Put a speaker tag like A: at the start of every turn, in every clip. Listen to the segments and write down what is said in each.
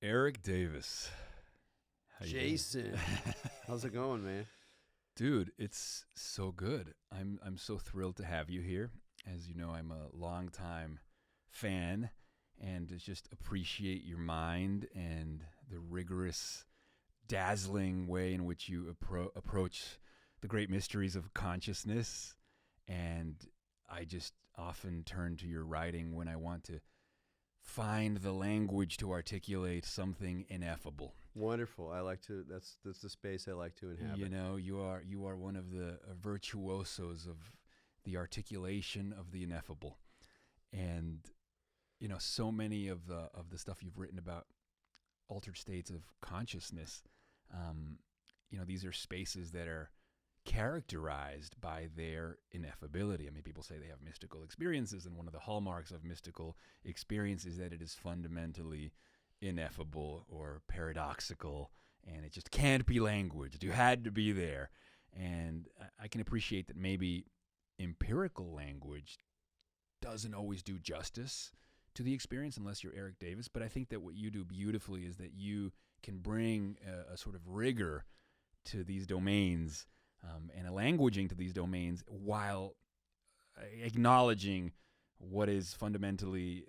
A: Erik Davis. How you doing?
B: Jason, how's it going, man?
A: Dude, it's so good. I'm so thrilled to have you here. As you know, I'm a longtime fan and just appreciate your mind and the rigorous, dazzling way in which you approach the great mysteries of consciousness. And I just often turn to your writing when I want to find the language to articulate something ineffable.
B: Wonderful. I like to. That's the space I like to inhabit.
A: You know, you are one of the virtuosos of the articulation of the ineffable, and you know, so many of the stuff you've written about altered states of consciousness. You know, these are spaces that are characterized by their ineffability. I mean, people say they have mystical experiences, and one of the hallmarks of mystical experience is that it is fundamentally ineffable or paradoxical, and it just can't be languaged. You had to be there. And I can appreciate that maybe empirical language doesn't always do justice to the experience unless you're Erik Davis, but I think that what you do beautifully is that you can bring a sort of rigor to these domains and a languaging to these domains while acknowledging what is fundamentally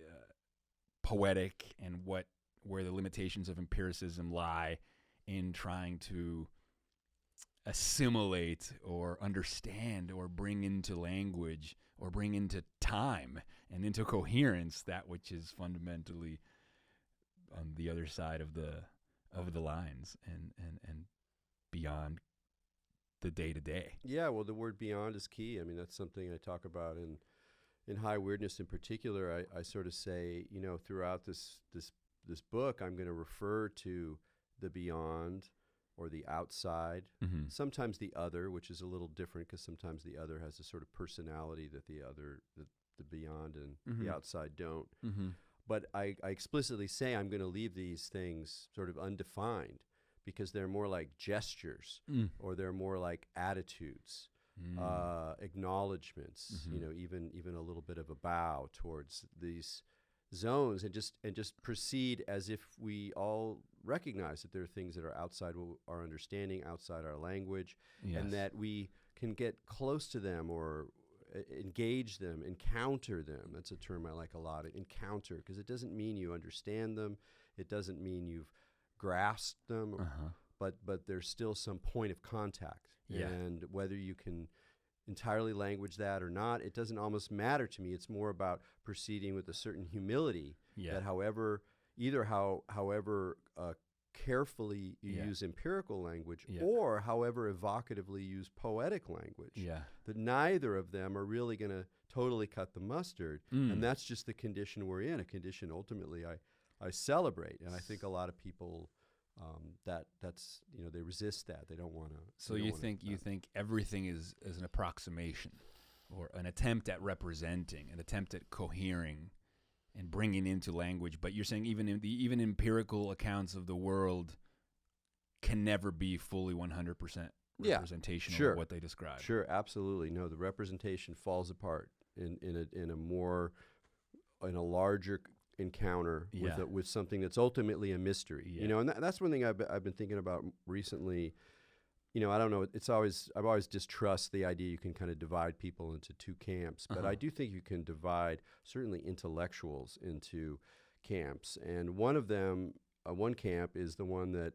A: poetic and where the limitations of empiricism lie in trying to assimilate or understand or bring into language or bring into time and into coherence that which is fundamentally on the other side of the lines and beyond the day-to-day.
B: Yeah, well, the word beyond is key. I mean, that's something I talk about in High Weirdness in particular. I sort of say, you know, throughout this book, I'm going to refer to the beyond or the outside, sometimes the other, which is a little different because sometimes the other has a sort of personality that the beyond and the outside don't. But I explicitly say I'm going to leave these things sort of undefined because they're more like gestures or they're more like attitudes, acknowledgments, you know, even a little bit of a bow towards these zones, and just proceed as if we all recognize that there are things that are outside our understanding, outside our language, and that we can get close to them or engage them, encounter them. That's a term I like a lot, encounter, because it doesn't mean you understand them. It doesn't mean you've grasped them, but there's still some point of contact. And whether you can entirely language that or not, it doesn't almost matter to me. It's more about proceeding with a certain humility that however carefully you use empirical language or however evocatively use poetic language, that neither of them are really going to totally cut the mustard. And that's just the condition we're in, a condition ultimately I celebrate. And I think a lot of people that's you know, they resist that. They don't want to.
A: So you think everything is an approximation or an attempt at representing, an attempt at cohering and bringing into language, but you're saying even empirical accounts of the world can never be fully 100% representational of what they describe.
B: Sure, absolutely. No, the representation falls apart in a larger encounter with something that's ultimately a mystery. You know, and that's one thing I've been thinking about recently. You know, I don't know. I've always distrust the idea you can kind of divide people into two camps, but I do think you can divide certainly intellectuals into camps, and one of them, one camp is the one that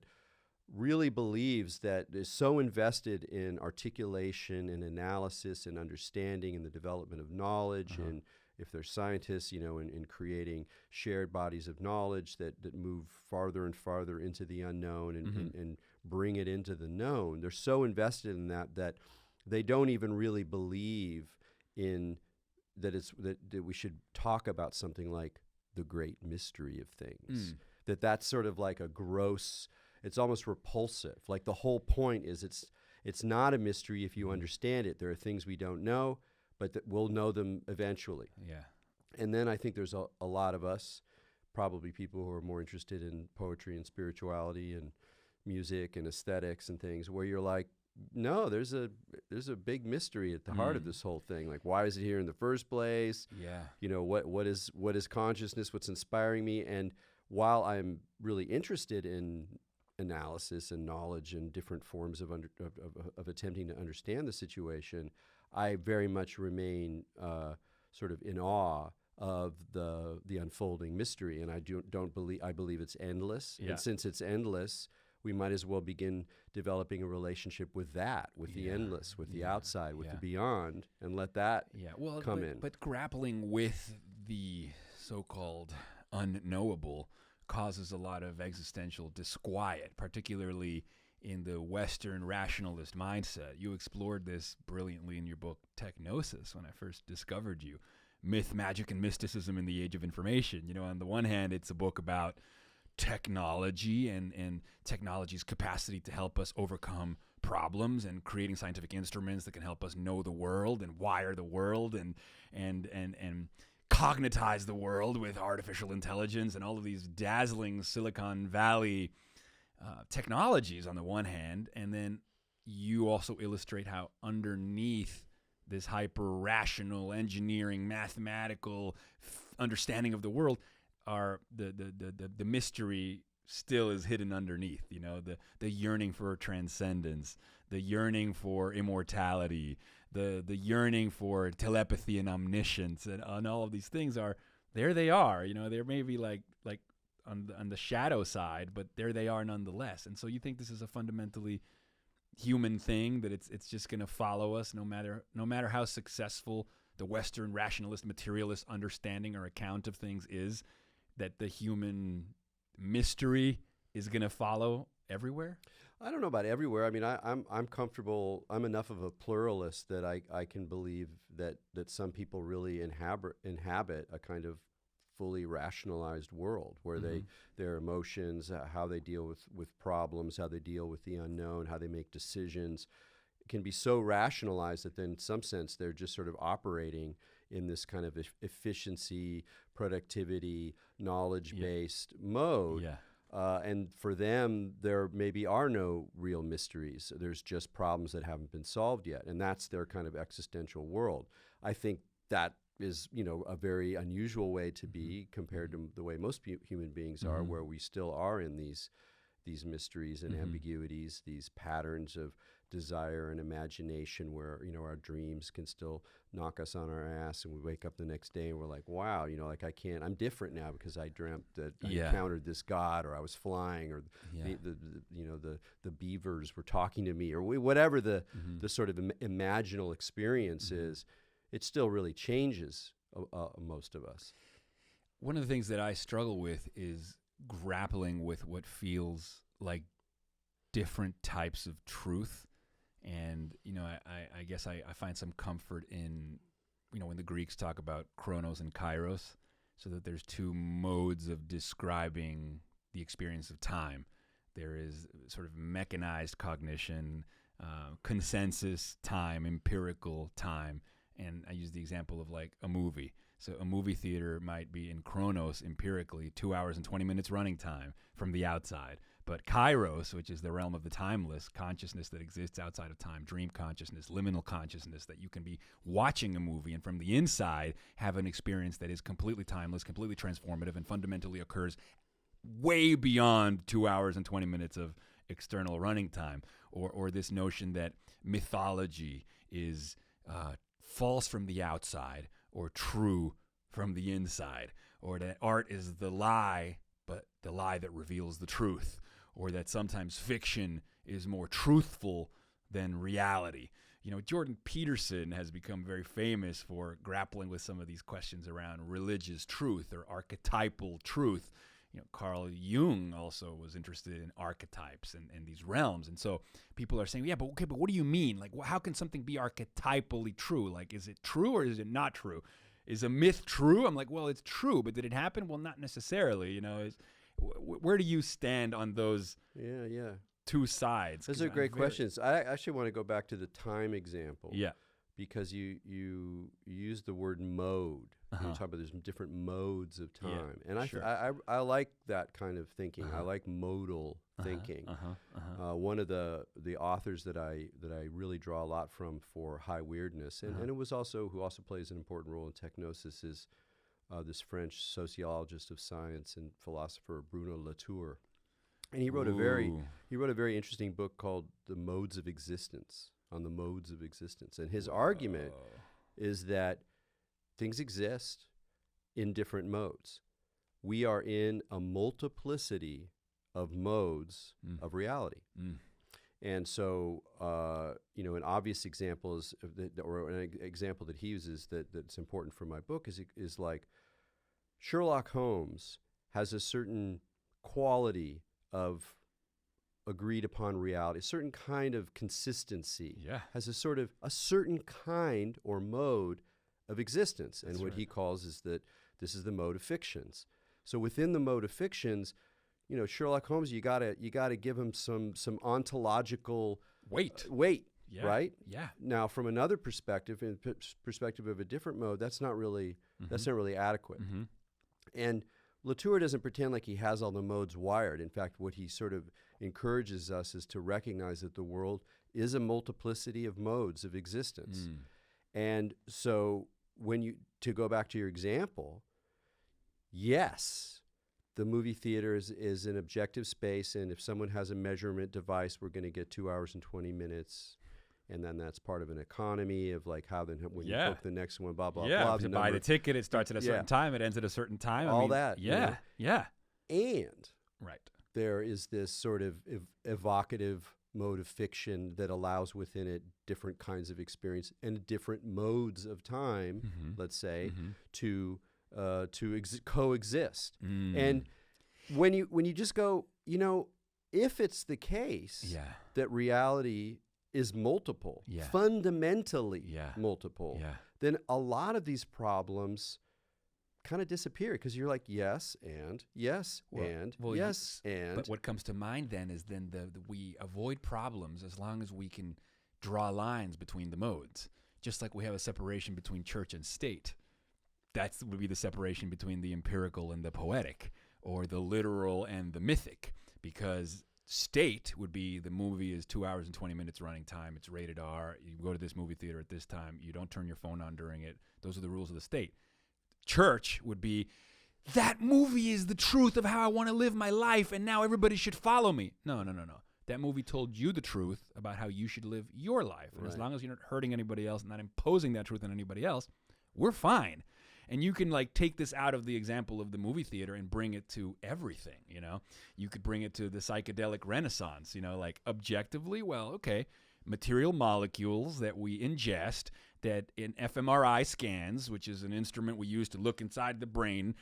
B: really believes that is so invested in articulation and analysis and understanding and the development of knowledge and if they're scientists, you know, in creating shared bodies of knowledge that move farther and farther into the unknown and bring it into the known. They're so invested in that they don't even really believe in that we should talk about something like the great mystery of things. That's sort of like a gross, it's almost repulsive. Like the whole point is it's not a mystery if you understand it. There are things we don't know, but that we'll know them eventually. And then I think there's a lot of us, probably people who are more interested in poetry and spirituality and music and aesthetics and things, where you're like, no, there's a big mystery at the heart of this whole thing. Like, why is it here in the first place? You know, what is consciousness? What's inspiring me? And while I'm really interested in analysis and knowledge and different forms of attempting to understand the situation, I very much remain sort of in awe of the unfolding mystery, and I believe it's endless.
A: Yeah.
B: And since it's endless, we might as well begin developing a relationship with that, with the endless, with the outside, with the beyond, and let that come in.
A: But grappling with the so-called unknowable causes a lot of existential disquiet, particularly in the Western rationalist mindset. You explored this brilliantly in your book, TechGnosis, when I first discovered you. Myth, Magic, and Mysticism in the Age of Information. You know, on the one hand, it's a book about technology and technology's capacity to help us overcome problems and creating scientific instruments that can help us know the world and wire the world and cognitize the world with artificial intelligence and all of these dazzling Silicon Valley technologies on the one hand. And then you also illustrate how underneath this hyper-rational engineering, mathematical understanding of the world are the mystery still is hidden underneath, you know, the yearning for transcendence, the yearning for immortality, the yearning for telepathy and omniscience, and all of these things are, there they are, you know, they're maybe like on the shadow side, but there they are nonetheless. And so you think this is a fundamentally human thing, that it's just going to follow us no matter how successful the Western rationalist materialist understanding or account of things is, that the human mystery is going to follow everywhere?
B: I don't know about everywhere. I mean, I'm comfortable. I'm enough of a pluralist that I can believe that some people really inhabit a kind of fully rationalized world where their emotions, how they deal with problems, how they deal with the unknown, how they make decisions, can be so rationalized that then in some sense they're just sort of operating in this kind of efficiency, productivity, knowledge-based mode.
A: Yeah.
B: And for them, there maybe are no real mysteries. There's just problems that haven't been solved yet. And that's their kind of existential world. I think that is, you know, a very unusual way to be compared to the way most human beings are, where we still are in these mysteries and ambiguities, these patterns of desire and imagination where, you know, our dreams can still knock us on our ass, and we wake up the next day and we're like, wow, you know, like I'm different now because I dreamt that I encountered this god, or I was flying, or the beavers were talking to me, or whatever the sort of imaginal experience is. It still really changes most of us.
A: One of the things that I struggle with is grappling with what feels like different types of truth. And, you know, I guess I find some comfort in, you know, when the Greeks talk about Chronos and Kairos, so that there's two modes of describing the experience of time. There is sort of mechanized cognition, consensus time, empirical time. And I use the example of like a movie. So a movie theater might be in Chronos empirically 2 hours and 20 minutes running time from the outside. But Kairos, which is the realm of the timeless, consciousness that exists outside of time, dream consciousness, liminal consciousness, that you can be watching a movie and from the inside have an experience that is completely timeless, completely transformative, and fundamentally occurs way beyond 2 hours and 20 minutes of external running time. Or this notion that mythology is false from the outside or true from the inside, or that art is the lie, but the lie that reveals the truth, or that sometimes fiction is more truthful than reality. You know, Jordan Peterson has become very famous for grappling with some of these questions around religious truth or archetypal truth. You know, Carl Jung also was interested in archetypes and these realms. And so people are saying, yeah, but what do you mean? Like, how can something be archetypally true? Like, is it true or is it not true? Is a myth true? I'm like, well, it's true, but did it happen? Well, not necessarily. You know, where do you stand on those two sides?
B: Those are great questions. I actually want to go back to the time example.
A: Yeah.
B: Because you use the word mode. You talk about there's different modes of time, and I like that kind of thinking. I like modal thinking. One of the authors that I really draw a lot from for high weirdness, and it was also who also plays an important role in TechGnosis is this French sociologist of science and philosopher Bruno Latour. And he wrote a very interesting book called The Modes of Existence, on the modes of existence. And his argument is that things exist in different modes. We are in a multiplicity of modes of reality. And so, an obvious example is, or an example that he uses that's important for my book is like Sherlock Holmes has a certain quality of agreed upon reality, a certain kind of consistency, has a certain kind or mode of existence. And what he calls is that this is the mode of fictions. So within the mode of fictions, Sherlock Holmes, you gotta give him some ontological weight, right? Yeah. Now, from another perspective, in perspective of a different mode, that's not really adequate. And Latour doesn't pretend like he has all the modes wired. In fact, what he sort of encourages us is to recognize that the world is a multiplicity of modes of existence. And so, to go back to your example, yes, the movie theater is an objective space, and if someone has a measurement device, we're going to get 2 hours and 20 minutes, and then that's part of an economy of like how then when you book the next one, blah blah blah.
A: If you buy the ticket, it starts at a certain time, it ends at a certain time.
B: All that,
A: and
B: there is this sort of evocative mode of fiction that allows within it different kinds of experience and different modes of time, let's say, to coexist. And when you just go, if it's the case that reality is multiple, fundamentally multiple, then a lot of these problems kind of disappear because you're like, yes, and yes, and yes, and.
A: But what comes to mind then is we avoid problems as long as we can draw lines between the modes, just like we have a separation between church and state. That would be the separation between the empirical and the poetic, or the literal and the mythic, because state would be the movie is 2 hours and 20 minutes running time. It's rated R. You go to this movie theater at this time. You don't turn your phone on during it. Those are the rules of the state. Church would be, that movie is the truth of how I want to live my life, and now everybody should follow me. No. That movie told you the truth about how you should live your life. And as long as you're not hurting anybody else and not imposing that truth on anybody else, we're fine. And you can take this out of the example of the movie theater and bring it to everything, You could bring it to the psychedelic renaissance, objectively, material molecules that we ingest that in fMRI scans, which is an instrument we use to look inside the brain,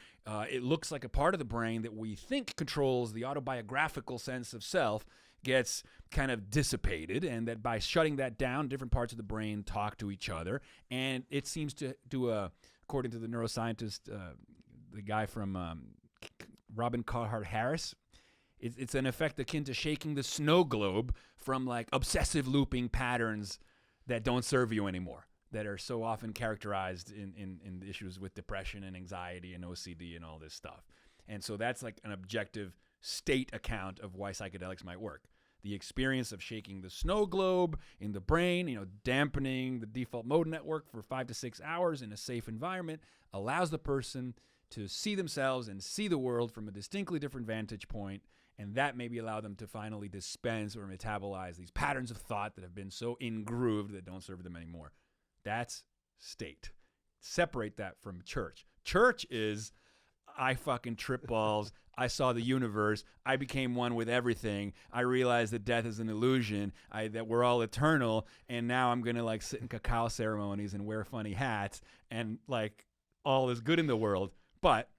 A: it looks like a part of the brain that we think controls the autobiographical sense of self gets kind of dissipated, and that by shutting that down, different parts of the brain talk to each other, and it seems to do according to the neuroscientist, the guy from Robin Carhart Harris, it's an effect akin to shaking the snow globe from obsessive looping patterns that don't serve you anymore, that are so often characterized in issues with depression and anxiety and OCD and all this stuff. And so that's an objective state account of why psychedelics might work. The experience of shaking the snow globe in the brain, dampening the default mode network for 5 to 6 hours in a safe environment, allows the person to see themselves and see the world from a distinctly different vantage point, and that maybe allow them to finally dispense or metabolize these patterns of thought that have been so ingrooved that don't serve them anymore. That's state. Separate that from church. Church is, I fucking trip balls. I saw the universe. I became one with everything. I realized that death is an illusion, that we're all eternal, and now I'm going to sit in cacao ceremonies and wear funny hats, and all is good in the world. But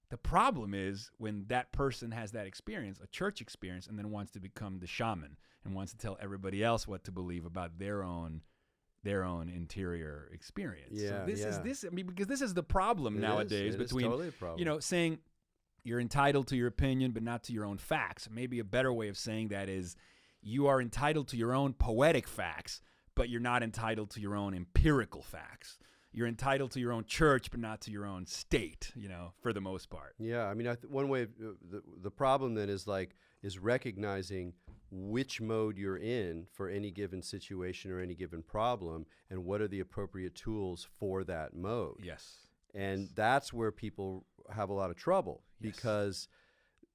A: the problem is when that person has that experience, a church experience, and then wants to become the shaman and wants to tell everybody else what to believe about their own interior experience. Because this is the problem nowadays between,
B: totally a problem.
A: Saying you're entitled to your opinion, but not to your own facts. Maybe a better way of saying that is you are entitled to your own poetic facts, but you're not entitled to your own empirical facts. You're entitled to your own church, but not to your own state, for the most part.
B: Yeah, I mean, one way, the problem then is recognizing which mode you're in for any given situation or any given problem, and what are the appropriate tools for that mode.
A: Yes.
B: And that's where people have a lot of trouble,
A: Yes.
B: because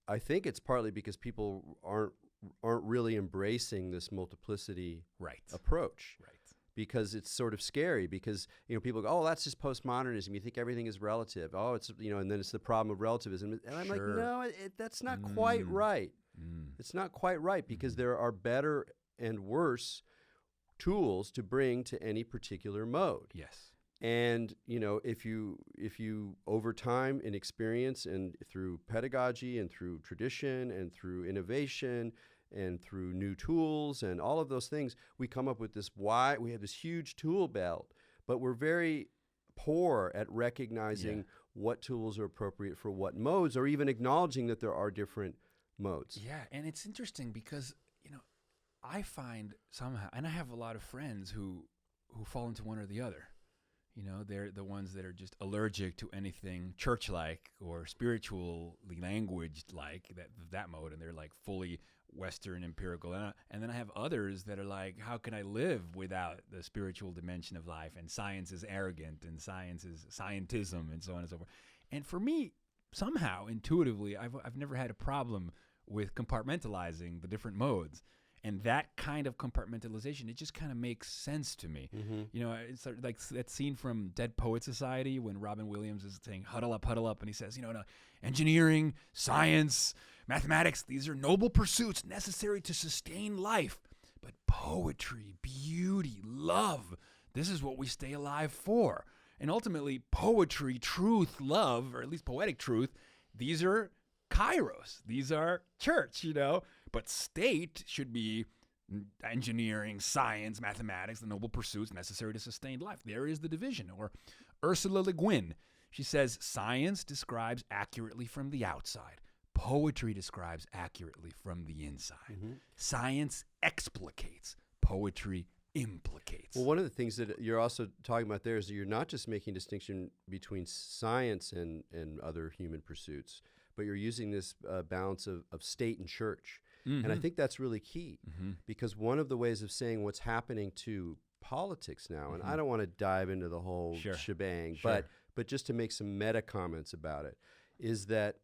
B: I think it's partly because people aren't really embracing this multiplicity
A: Right.
B: approach.
A: Right.
B: Because it's sort of scary, because, people go, oh, that's just postmodernism. You think everything is relative. Oh, it's, and then it's the problem of relativism. And I'm like,
A: Sure.
B: no, that's not quite right. It's not quite right, because there are better and worse tools to bring to any particular mode.
A: Yes.
B: And, if you over time in experience and through pedagogy and through tradition and through innovation and through new tools and all of those things, we come up with we have this huge tool belt, but we're very poor at recognizing what tools are appropriate for what modes, or even acknowledging that there are different modes.
A: Yeah, and it's interesting because, I find somehow, and I have a lot of friends who fall into one or the other. They're the ones that are just allergic to anything church-like or spiritually language-like, that mode, and they're like fully Western empirical. And then I have others that are like, how can I live without the spiritual dimension of life? And science is arrogant, and science is scientism, and so on and so forth. And for me, somehow, intuitively, I've never had a problem with compartmentalizing the different modes. And that kind of compartmentalization, it just kind of makes sense to me. It's sort of like that scene from Dead Poet Society when Robin Williams is saying, huddle up, and he says, no, engineering, science, mathematics, these are noble pursuits necessary to sustain life. But poetry, beauty, love, this is what we stay alive for. And ultimately, poetry, truth, love, or at least poetic truth, these are Kairos. These are church, But state should be engineering, science, mathematics, the noble pursuits necessary to sustain life. There is the division. Or Ursula Le Guin, she says, science describes accurately from the outside. Poetry describes accurately from the inside. Science explicates. Poetry implicates.
B: Well, one of the things that you're also talking about there is that you're not just making distinction between science and other human pursuits, but you're using this balance of state and church. And I think that's really key, because one of the ways of saying what's happening to politics now, and I don't want to dive into the whole shebang, but just to make some meta comments about it, is that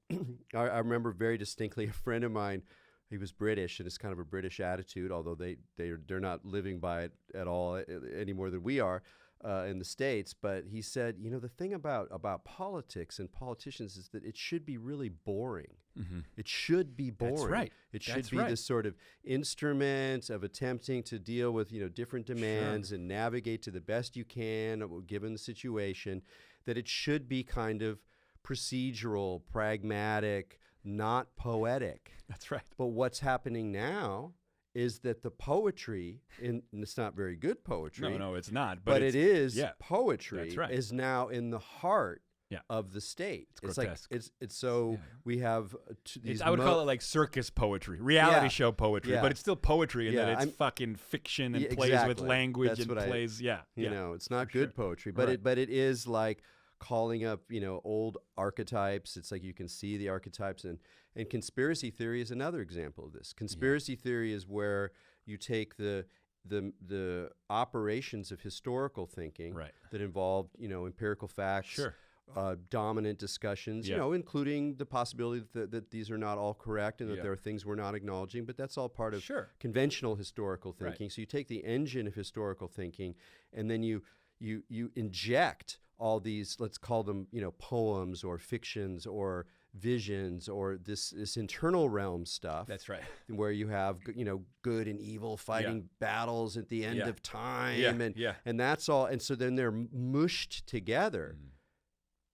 B: I remember very distinctly a friend of mine, he was British, and it's kind of a British attitude, although they're not living by it at all any more than we are in the States. But he said, the thing about politics and politicians is that it should be really boring. It should be boring. That's
A: right.
B: It should be this sort of instrument of attempting to deal with different demands and navigate to the best you can given the situation. That it should be kind of procedural, pragmatic, not poetic.
A: That's right.
B: But what's happening now is that the poetry, and it's not very good poetry.
A: No, it's not.
B: But it is poetry.
A: That's right.
B: Is now in the heart of the state.
A: It's grotesque.
B: Like it's so we have these.
A: I would call it like circus poetry, reality show poetry, but it's still poetry in that it's fucking fiction and plays with language and plays.
B: It's not good poetry, but it is like calling up old archetypes. It's like you can see the archetypes, and conspiracy theory is another example of this. Conspiracy theory is where you take the operations of historical thinking that involve empirical facts, dominant discussions, including the possibility that these are not all correct and that there are things we're not acknowledging, but that's all part of conventional historical thinking. So you take the engine of historical thinking, and then you inject all these, let's call them, poems or fictions or visions or this internal realm stuff.
A: That's right.
B: Where you have, good and evil fighting battles at the end of time. And that's all. And so then they're mushed together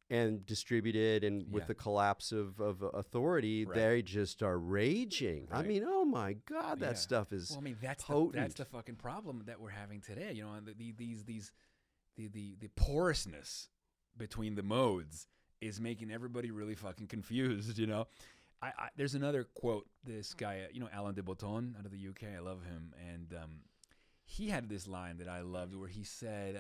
B: and distributed, and with the collapse of authority, they just are raging. I mean, oh my God, that stuff is potent.
A: That's the fucking problem that we're having today. The porousness between the modes is making everybody really fucking confused, There's another quote, this guy, Alain de Botton out of the UK, I love him, and he had this line that I loved where he said,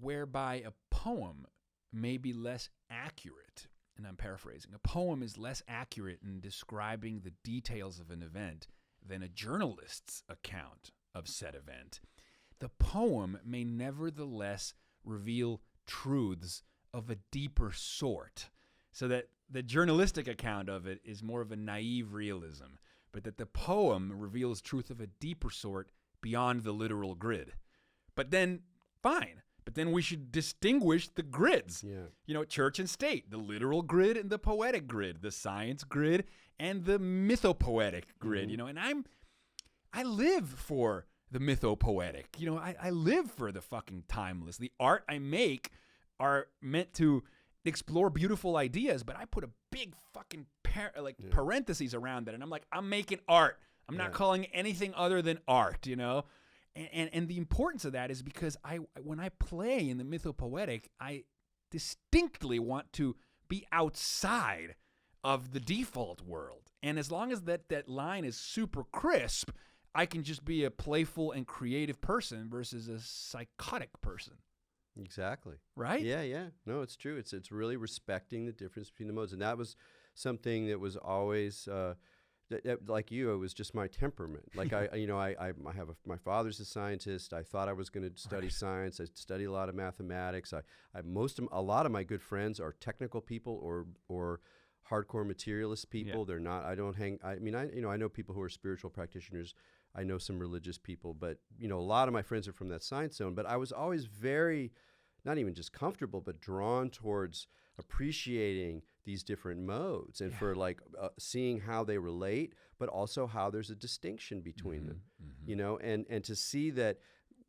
A: whereby a poem may be less accurate, and I'm paraphrasing, a poem is less accurate in describing the details of an event than a journalist's account of said event. The poem may nevertheless reveal truths of a deeper sort. So that the journalistic account of it is more of a naive realism, but that the poem reveals truth of a deeper sort beyond the literal grid. But then, fine. But then we should distinguish the grids.
B: Yeah.
A: You know, church and state, the literal grid and the poetic grid, the science grid and the mythopoetic grid, you know, and I live for the mythopoetic. You know, I live for the fucking timeless. The art I make are meant to explore beautiful ideas, but I put a big fucking parentheses around that, and I'm like, I'm making art. I'm not calling it anything other than art, you know? And the importance of that is because when I play in the mythopoetic, I distinctly want to be outside of the default world. And as long as that line is super crisp, I can just be a playful and creative person versus a psychotic person.
B: Exactly.
A: Right?
B: Yeah. No, it's true. It's really respecting the difference between the modes. And that was something that was always, like you, it was just my temperament. Like my father's a scientist. I thought I was going to study science. I studied a lot of mathematics. A lot of my good friends are technical people or hardcore materialist people. Yeah. They're not. I don't hang. I mean, I know people who are spiritual practitioners. I know some religious people, but a lot of my friends are from that science zone. But I was always very, not even just comfortable, but drawn towards appreciating these different modes and for seeing how they relate, but also how there's a distinction between them, and to see that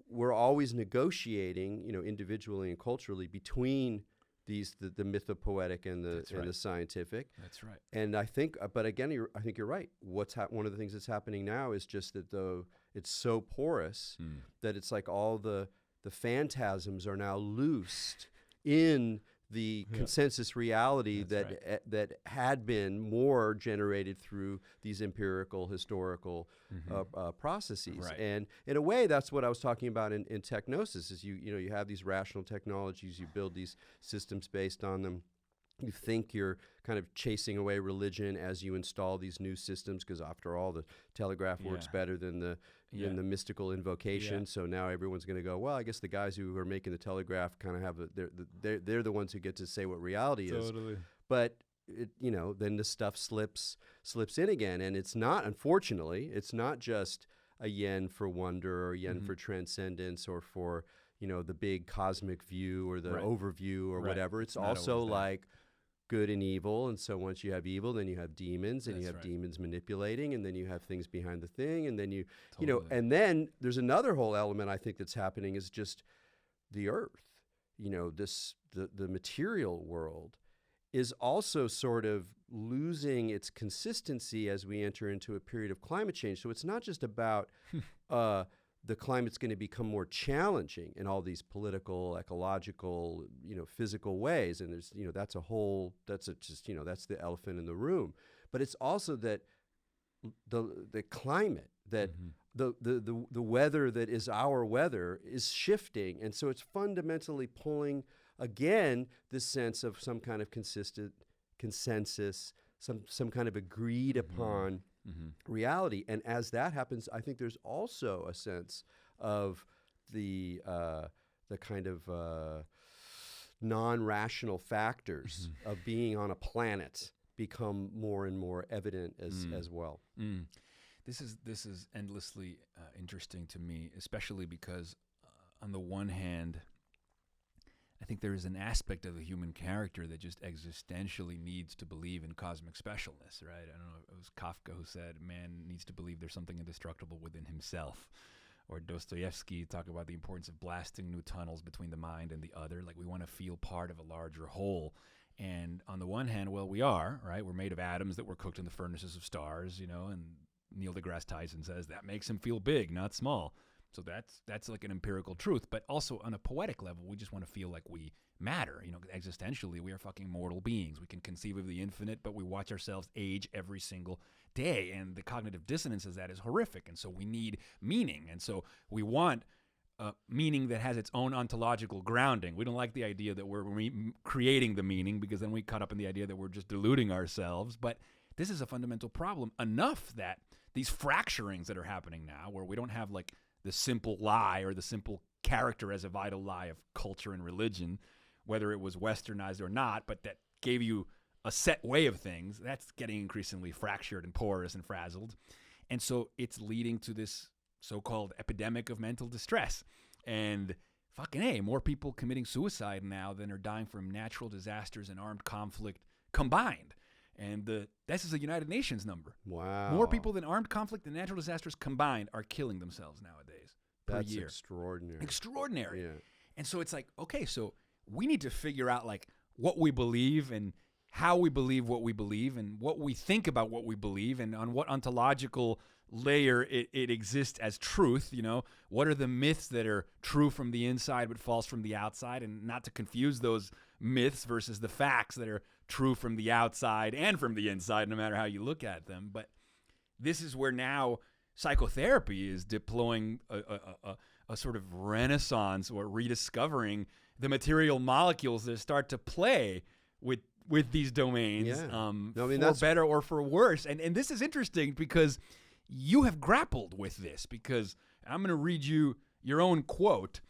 B: we're always negotiating, individually and culturally between these the mythopoetic and the scientific.
A: That's right.
B: And I think, but again, I think you're right. One of the things that's happening now is just that though it's so porous that it's like all the phantasms are now loosed in the consensus reality that had been more generated through these empirical historical processes. Right. And in a way, that's what I was talking about in TechGnosis. Is you have these rational technologies, you build these systems based on them. You think you're kind of chasing away religion as you install these new systems, because after all, the telegraph works better than the mystical invocation. Yeah. So now everyone's going to go, well, I guess the guys who are making the telegraph kind of have they're the ones who get to say what reality is. But then the stuff slips in again, and it's not. Unfortunately, it's not just a yen for wonder or yen for transcendence or for the big cosmic view or the overview or whatever. It's also like good and evil, and so once you have evil, then you have demons, and you have demons manipulating, and then you have things behind the thing, and then and then there's another whole element I think that's happening is just the earth. The material world is also sort of losing its consistency as we enter into a period of climate change. So it's not just about the climate's going to become more challenging in all these political, ecological, physical ways. And there's, that's the elephant in the room. But it's also that the climate, that the weather that is our weather is shifting. And so it's fundamentally pulling, again, this sense of some kind of consistent consensus, some kind of agreed upon reality. And as that happens, I think there's also a sense of the kind of non-rational factors of being on a planet become more and more evident as well.
A: This is endlessly interesting to me, especially because on the one hand, I think there is an aspect of the human character that just existentially needs to believe in cosmic specialness, right? I don't know, it was Kafka who said man needs to believe there's something indestructible within himself. Or Dostoevsky talk about the importance of blasting new tunnels between the mind and the other. Like we want to feel part of a larger whole. And on the one hand, well, we are, right? We're made of atoms that were cooked in the furnaces of stars, and Neil deGrasse Tyson says that makes him feel big, not small. So that's like an empirical truth, but also on a poetic level, we just want to feel like we matter. Existentially, we are fucking mortal beings. We can conceive of the infinite, but we watch ourselves age every single day, and the cognitive dissonance of that is horrific. And so we need meaning, and so we want meaning that has its own ontological grounding. We don't like the idea that we're creating the meaning, because then we cut up in the idea that we're just deluding ourselves. But this is a fundamental problem, enough that these fracturings that are happening now, where we don't have like the simple lie or the simple character as a vital lie of culture and religion, whether it was westernized or not, but that gave you a set way of things, that's getting increasingly fractured and porous and frazzled. And so it's leading to this so-called epidemic of mental distress. And fucking A, more people committing suicide now than are dying from natural disasters and armed conflict combined. And this is a United Nations number.
B: Wow.
A: More people than armed conflict and natural disasters combined are killing themselves nowadays per year.
B: That's extraordinary.
A: Extraordinary.
B: Yeah.
A: And so it's like, okay, so we need to figure out like what we believe and how we believe what we believe and what we think about what we believe and on what ontological layer it exists as truth. You know, what are the myths that are true from the inside but false from the outside, and not to confuse those myths versus the facts that are true from the outside and from the inside, no matter how you look at them. But this is where now psychotherapy is deploying a sort of renaissance or rediscovering the material molecules that start to play with these domains, for better or for worse. And this is interesting because you have grappled with this, because I'm going to read you your own quote,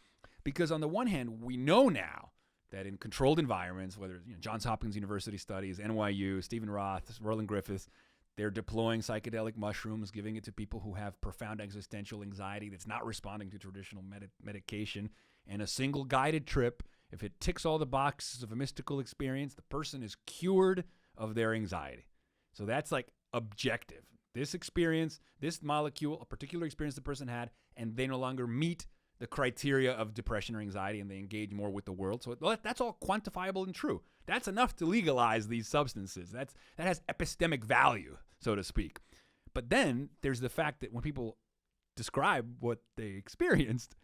A: because on the one hand, we know now that in controlled environments, whether it's Johns Hopkins University studies, NYU, Stephen Roth, Roland Griffiths, they're deploying psychedelic mushrooms, giving it to people who have profound existential anxiety that's not responding to traditional medication. And a single guided trip, if it ticks all the boxes of a mystical experience, the person is cured of their anxiety. So that's like objective. This experience, this molecule, a particular experience the person had, and they no longer meet the criteria of depression or anxiety, and they engage more with the world. So that's all quantifiable and true. That's enough to legalize these substances. That has epistemic value, so to speak. But then there's the fact that when people describe what they experienced,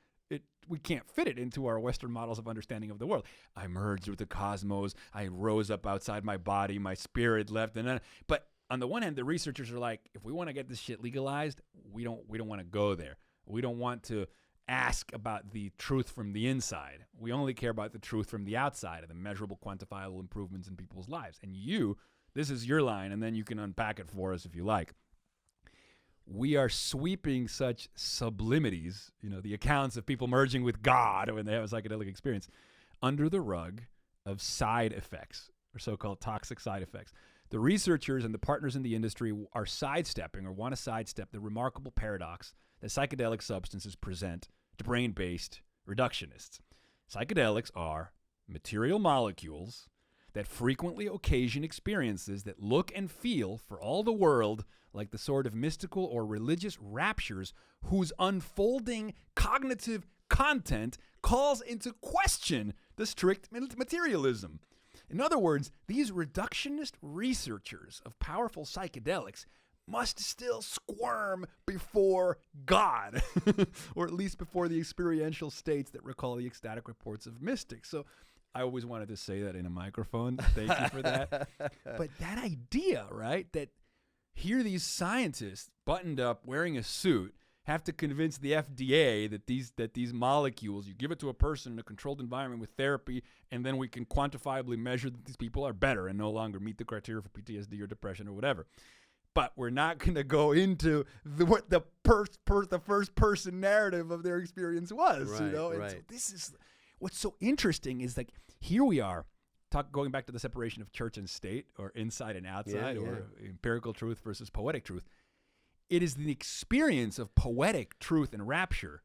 A: we can't fit it into our Western models of understanding of the world. I merged with the cosmos. I rose up outside my body. My spirit left. But on the one hand, the researchers are like, if we want to get this shit legalized, we don't want to go there. We don't want to ask about the truth from the inside. We only care about the truth from the outside and the measurable, quantifiable improvements in people's lives. And this is your line, and then you can unpack it for us if you like. We are sweeping such sublimities, the accounts of people merging with God when they have a psychedelic experience, under the rug of side effects, or so-called toxic side effects. The researchers and the partners in the industry are sidestepping, or want to sidestep, the remarkable paradox that psychedelic substances present to brain-based reductionists. Psychedelics are material molecules that frequently occasion experiences that look and feel, for all the world, like the sort of mystical or religious raptures whose unfolding cognitive content calls into question the strict materialism. In other words, these reductionist researchers of powerful psychedelics must still squirm before God, or at least before the experiential states that recall the ecstatic reports of mystics. So I always wanted to say that in a microphone. Thank you for that. But that idea, right, that here these scientists, buttoned up, wearing a suit, have to convince the FDA that these molecules, you give it to a person in a controlled environment with therapy, and then we can quantifiably measure that these people are better and no longer meet the criteria for PTSD or depression or whatever. But we're not going to go into what the first person narrative of their experience was,
B: right,
A: And
B: right.
A: so this is what's so interesting is like here we are going back to the separation of church and state, or inside and outside, or empirical truth versus poetic truth. It is the experience of poetic truth and rapture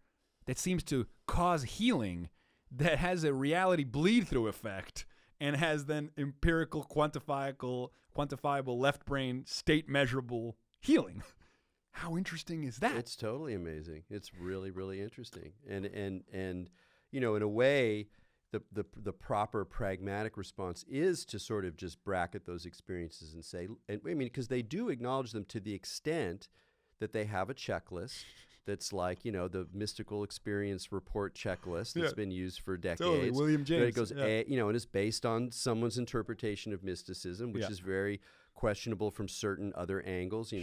A: that seems to cause healing, that has a reality bleed-through effect, and has then empirical, quantifiable left brain, state measurable healing. How interesting is that?
B: It's totally amazing. It's really, really interesting. And in a way, the proper pragmatic response is to sort of just bracket those experiences and say, because they do acknowledge them to the extent that they have a checklist that's like, the mystical experience report checklist that's been used for decades.
A: Totally, William James.
B: It goes, and it's based on someone's interpretation of mysticism, which is very questionable from certain other angles.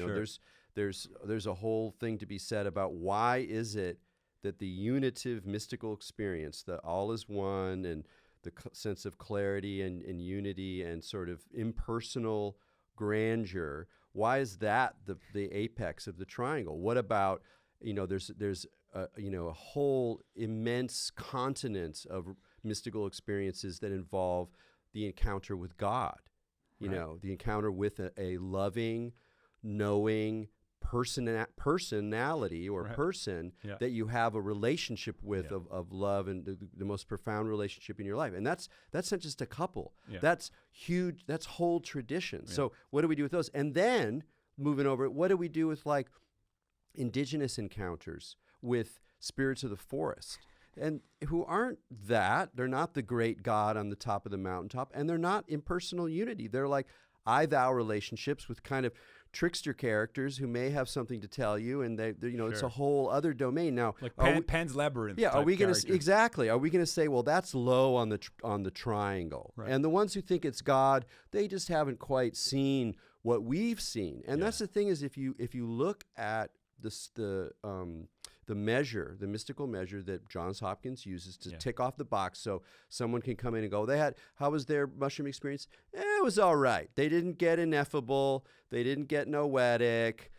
B: There's a whole thing to be said about why is it that the unitive mystical experience, the all is one, and the sense of clarity and unity and sort of impersonal grandeur, why is that the apex of the triangle? What about, there's a whole immense continent of mystical experiences that involve the encounter with God, you know, the encounter with a loving, knowing personality or person that you have a relationship with of love and the most profound relationship in your life. And that's not just a couple. That's huge. That's whole tradition. So what do we do with those? And then moving over, what do we do with like indigenous encounters with spirits of the forest? And who aren't that. They're not the great God on the top of the mountaintop, and they're not impersonal unity. They're like I-thou relationships with kind of trickster characters who may have something to tell you, and they you know, it's a whole other domain now.
A: Like Pan's Labyrinth.
B: Yeah, are we going to exactly? Are we going to say, well, that's low on the triangle, and the ones who think it's God, they just haven't quite seen what we've seen. And that's the thing, is if you look at this the measure, the mystical measure that Johns Hopkins uses to tick off the box, so someone can come in and go, how was their mushroom experience? It was all right. They didn't get ineffable. They didn't get noetic.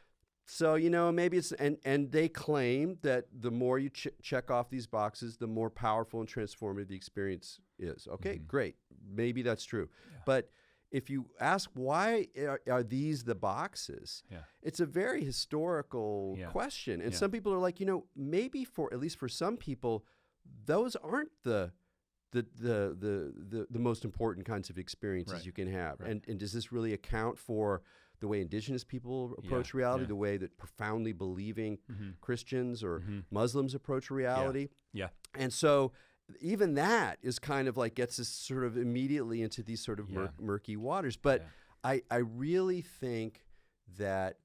B: So, you know, maybe it's, and they claim that the more you check off these boxes, the more powerful and transformative the experience is. Okay, great. Maybe that's true. But if you ask why are these the boxes, it's a very historical question. And some people are like, you know, maybe at least for some people, those aren't the most important kinds of experiences you can have. And does this really account for the way indigenous people approach reality, the way that profoundly believing Christians or Muslims approach reality? And so even that is kind of like gets us sort of immediately into these sort of murky waters. But I really think that,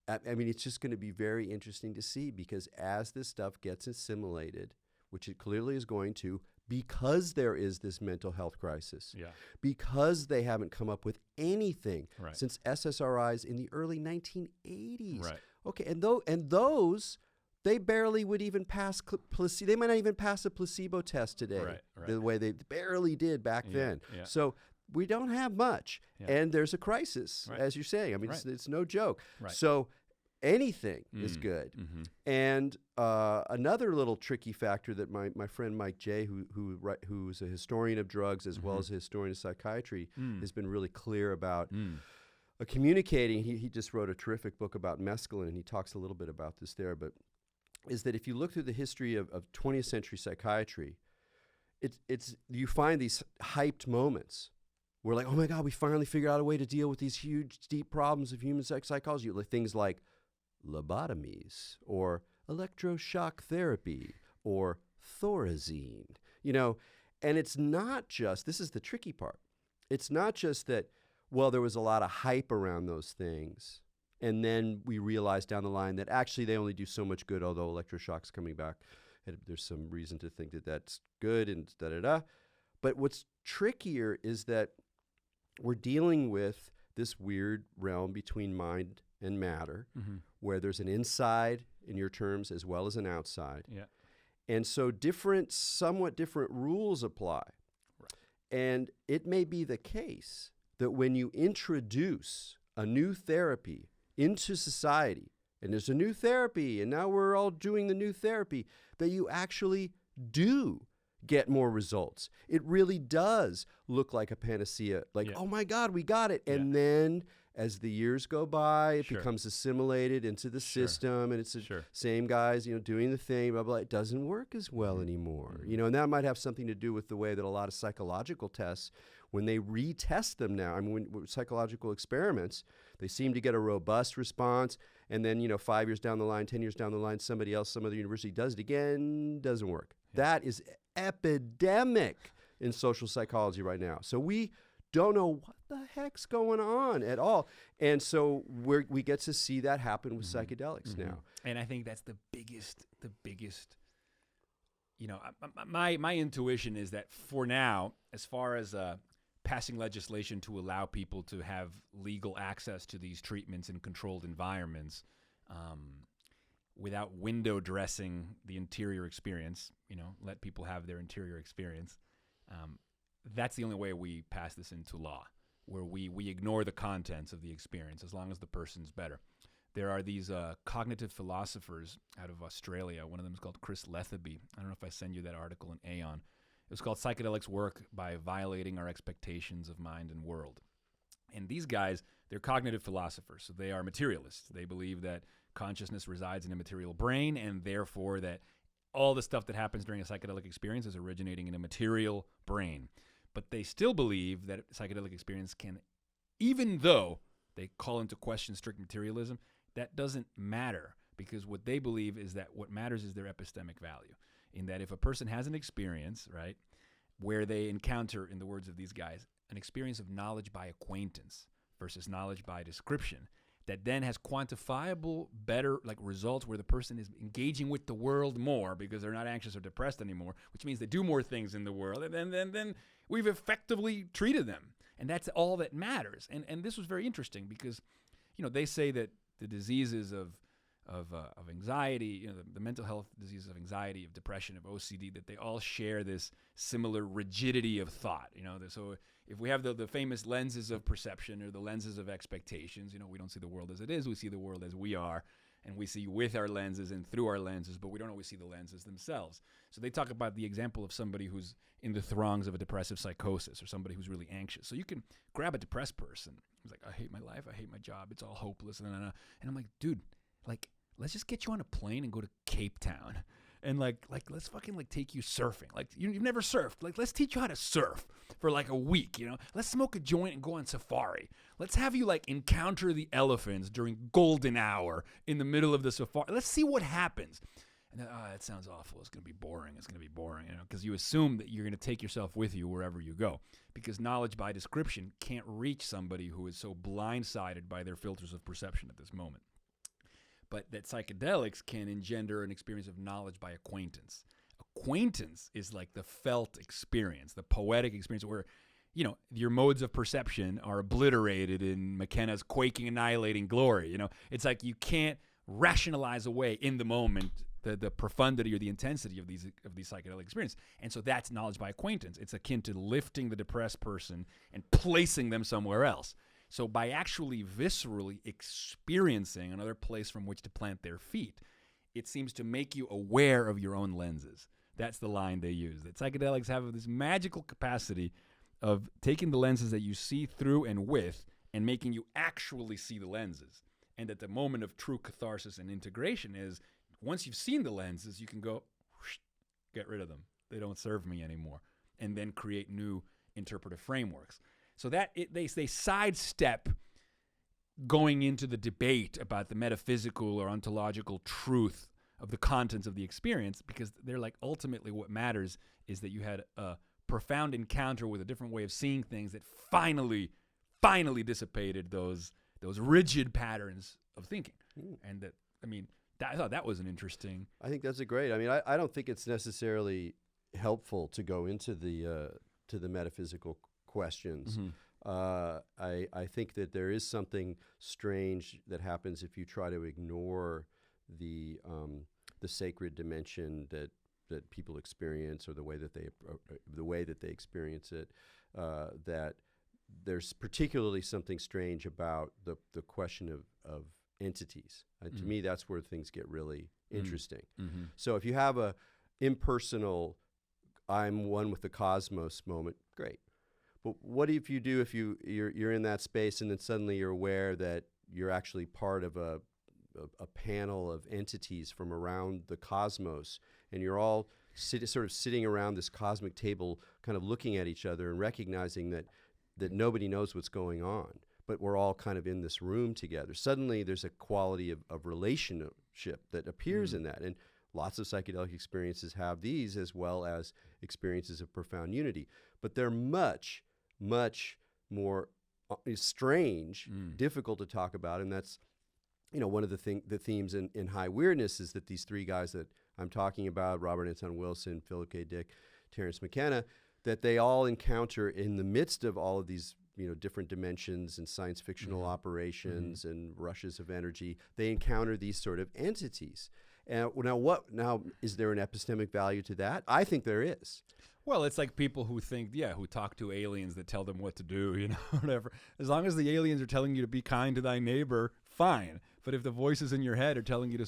B: I mean, it's just going to be very interesting to see, because as this stuff gets assimilated, which it clearly is going to, because there is this mental health crisis, because they haven't come up with anything since SSRIs in the early 1980s. Okay, and those they barely would even pass placebo. They might not even pass a placebo test today, the way they barely did back then. So we don't have much, and there's a crisis, as you're saying. I mean, it's no joke. So anything is good. And another little tricky factor that my friend Mike J., who's a historian of drugs as well as a historian of psychiatry, has been really clear about communicating. He just wrote a terrific book about mescaline, and he talks a little bit about this there, but is that if you look through the history of 20th century psychiatry, it's you find these hyped moments where, like, oh my God, we finally figured out a way to deal with these huge, deep problems of human psychology. Like things like lobotomies or electroshock therapy or Thorazine, you know. And it's not just, this is the tricky part, it's not just that, well, there was a lot of hype around those things, and then we realized down the line that actually they only do so much good, although electroshock's coming back. And there's some reason to think that that's good and da-da-da. But what's trickier is that we're dealing with this weird realm between mind and matter, where there's an inside, in your terms, as well as an outside. And so somewhat different rules apply. And it may be the case that when you introduce a new therapy into society, and there's a new therapy, and now we're all doing the new therapy, that you actually do get more results. It really does look like a panacea, like, oh my God, we got it. And then as the years go by, it becomes assimilated into the system, and it's the same guys, you know, doing the thing, blah, blah. It doesn't work as well anymore, you know, and that might have something to do with the way that a lot of psychological tests, when they retest them now, I mean, when psychological experiments, they seem to get a robust response, and then, you know, 5 years down the line, 10 years down the line, somebody else, some other university does it again, doesn't work. That is epidemic in social psychology right now. So we don't know what the heck's going on at all. And so we get to see that happen with psychedelics now.
A: And I think that's the biggest, you know, my intuition is that for now, as far as passing legislation to allow people to have legal access to these treatments in controlled environments, without window dressing the interior experience, you know, let people have their interior experience. That's the only way we pass this into law, where we ignore the contents of the experience as long as the person's better. There are these cognitive philosophers out of Australia. One of them is called Chris Letheby. I don't know if I send you that article in Aeon. was called Psychedelics Work by Violating Our Expectations of Mind and World. And these guys, they're cognitive philosophers, so they are materialists. They believe that consciousness resides in a material brain, and therefore that all the stuff that happens during a psychedelic experience is originating in a material brain. But they still believe that psychedelic experience can, even though they call into question strict materialism, that doesn't matter, because what they believe is that what matters is their epistemic value, in that if a person has an experience, right, where they encounter, in the words of these guys, an experience of knowledge by acquaintance versus knowledge by description, that then has quantifiable, better results where the person is engaging with the world more because they're not anxious or depressed anymore, which means they do more things in the world, and then we've effectively treated them. And that's all that matters. And this was very interesting because, they say that the diseases of anxiety, the mental health diseases of anxiety, of depression, of OCD, that they all share this similar rigidity of thought. So if we have the famous lenses of perception or the lenses of expectations, we don't see the world as it is, we see the world as we are, and we see with our lenses and through our lenses, but we don't always see the lenses themselves. So they talk about the example of somebody who's in the throngs of a depressive psychosis or somebody who's really anxious. So you can grab a depressed person who's like, I hate my life, I hate my job, it's all hopeless, and I'm like, dude, let's just get you on a plane and go to Cape Town. And let's fucking take you surfing. You've never surfed. Let's teach you how to surf for a week, Let's smoke a joint and go on safari. Let's have you encounter the elephants during golden hour in the middle of the safari. Let's see what happens. And then, that sounds awful. It's going to be boring. Because you assume that you're going to take yourself with you wherever you go. Because knowledge by description can't reach somebody who is so blindsided by their filters of perception at this moment. But that psychedelics can engender an experience of knowledge by acquaintance. Acquaintance is the felt experience, the poetic experience where, your modes of perception are obliterated in McKenna's quaking, annihilating glory. It's you can't rationalize away in the moment the profundity or the intensity of these psychedelic experiences. And so that's knowledge by acquaintance. It's akin to lifting the depressed person and placing them somewhere else. So by actually viscerally experiencing another place from which to plant their feet, it seems to make you aware of your own lenses. That's the line they use. That psychedelics have this magical capacity of taking the lenses that you see through and with and making you actually see the lenses. And that the moment of true catharsis and integration is, once you've seen the lenses, you can go, whoosh, get rid of them. They don't serve me anymore. And then create new interpretive frameworks. So that they sidestep going into the debate about the metaphysical or ontological truth of the contents of the experience, because they're ultimately what matters is that you had a profound encounter with a different way of seeing things that finally dissipated those rigid patterns of thinking. And that, I thought that was an interesting.
B: I think that's great. I don't think it's necessarily helpful to go into the metaphysical questions. Mm-hmm. I think that there is something strange that happens if you try to ignore the sacred dimension that people experience, or the way that they experience it. That there's particularly something strange about the question of entities. To me, that's where things get really interesting. Mm-hmm. So if you have a impersonal, I'm one with the cosmos moment, great. But what if you're in that space and then suddenly you're aware that you're actually part of a panel of entities from around the cosmos, and you're all sort of sitting around this cosmic table kind of looking at each other and recognizing that nobody knows what's going on, but we're all kind of in this room together. Suddenly there's a quality of relationship that appears in that. And lots of psychedelic experiences have these, as well as experiences of profound unity. But they're much, much more strange, difficult to talk about. And that's, one of the themes in High Weirdness is that these three guys that I'm talking about, Robert Anton Wilson, Philip K. Dick, Terence McKenna, that they all encounter in the midst of all of these different dimensions and science fictional operations and rushes of energy, they encounter these sort of entities. And now is there an epistemic value to that? I think there is.
A: Well, it's like people who talk to aliens that tell them what to do, whatever. As long as the aliens are telling you to be kind to thy neighbor, fine. But if the voices in your head are telling you to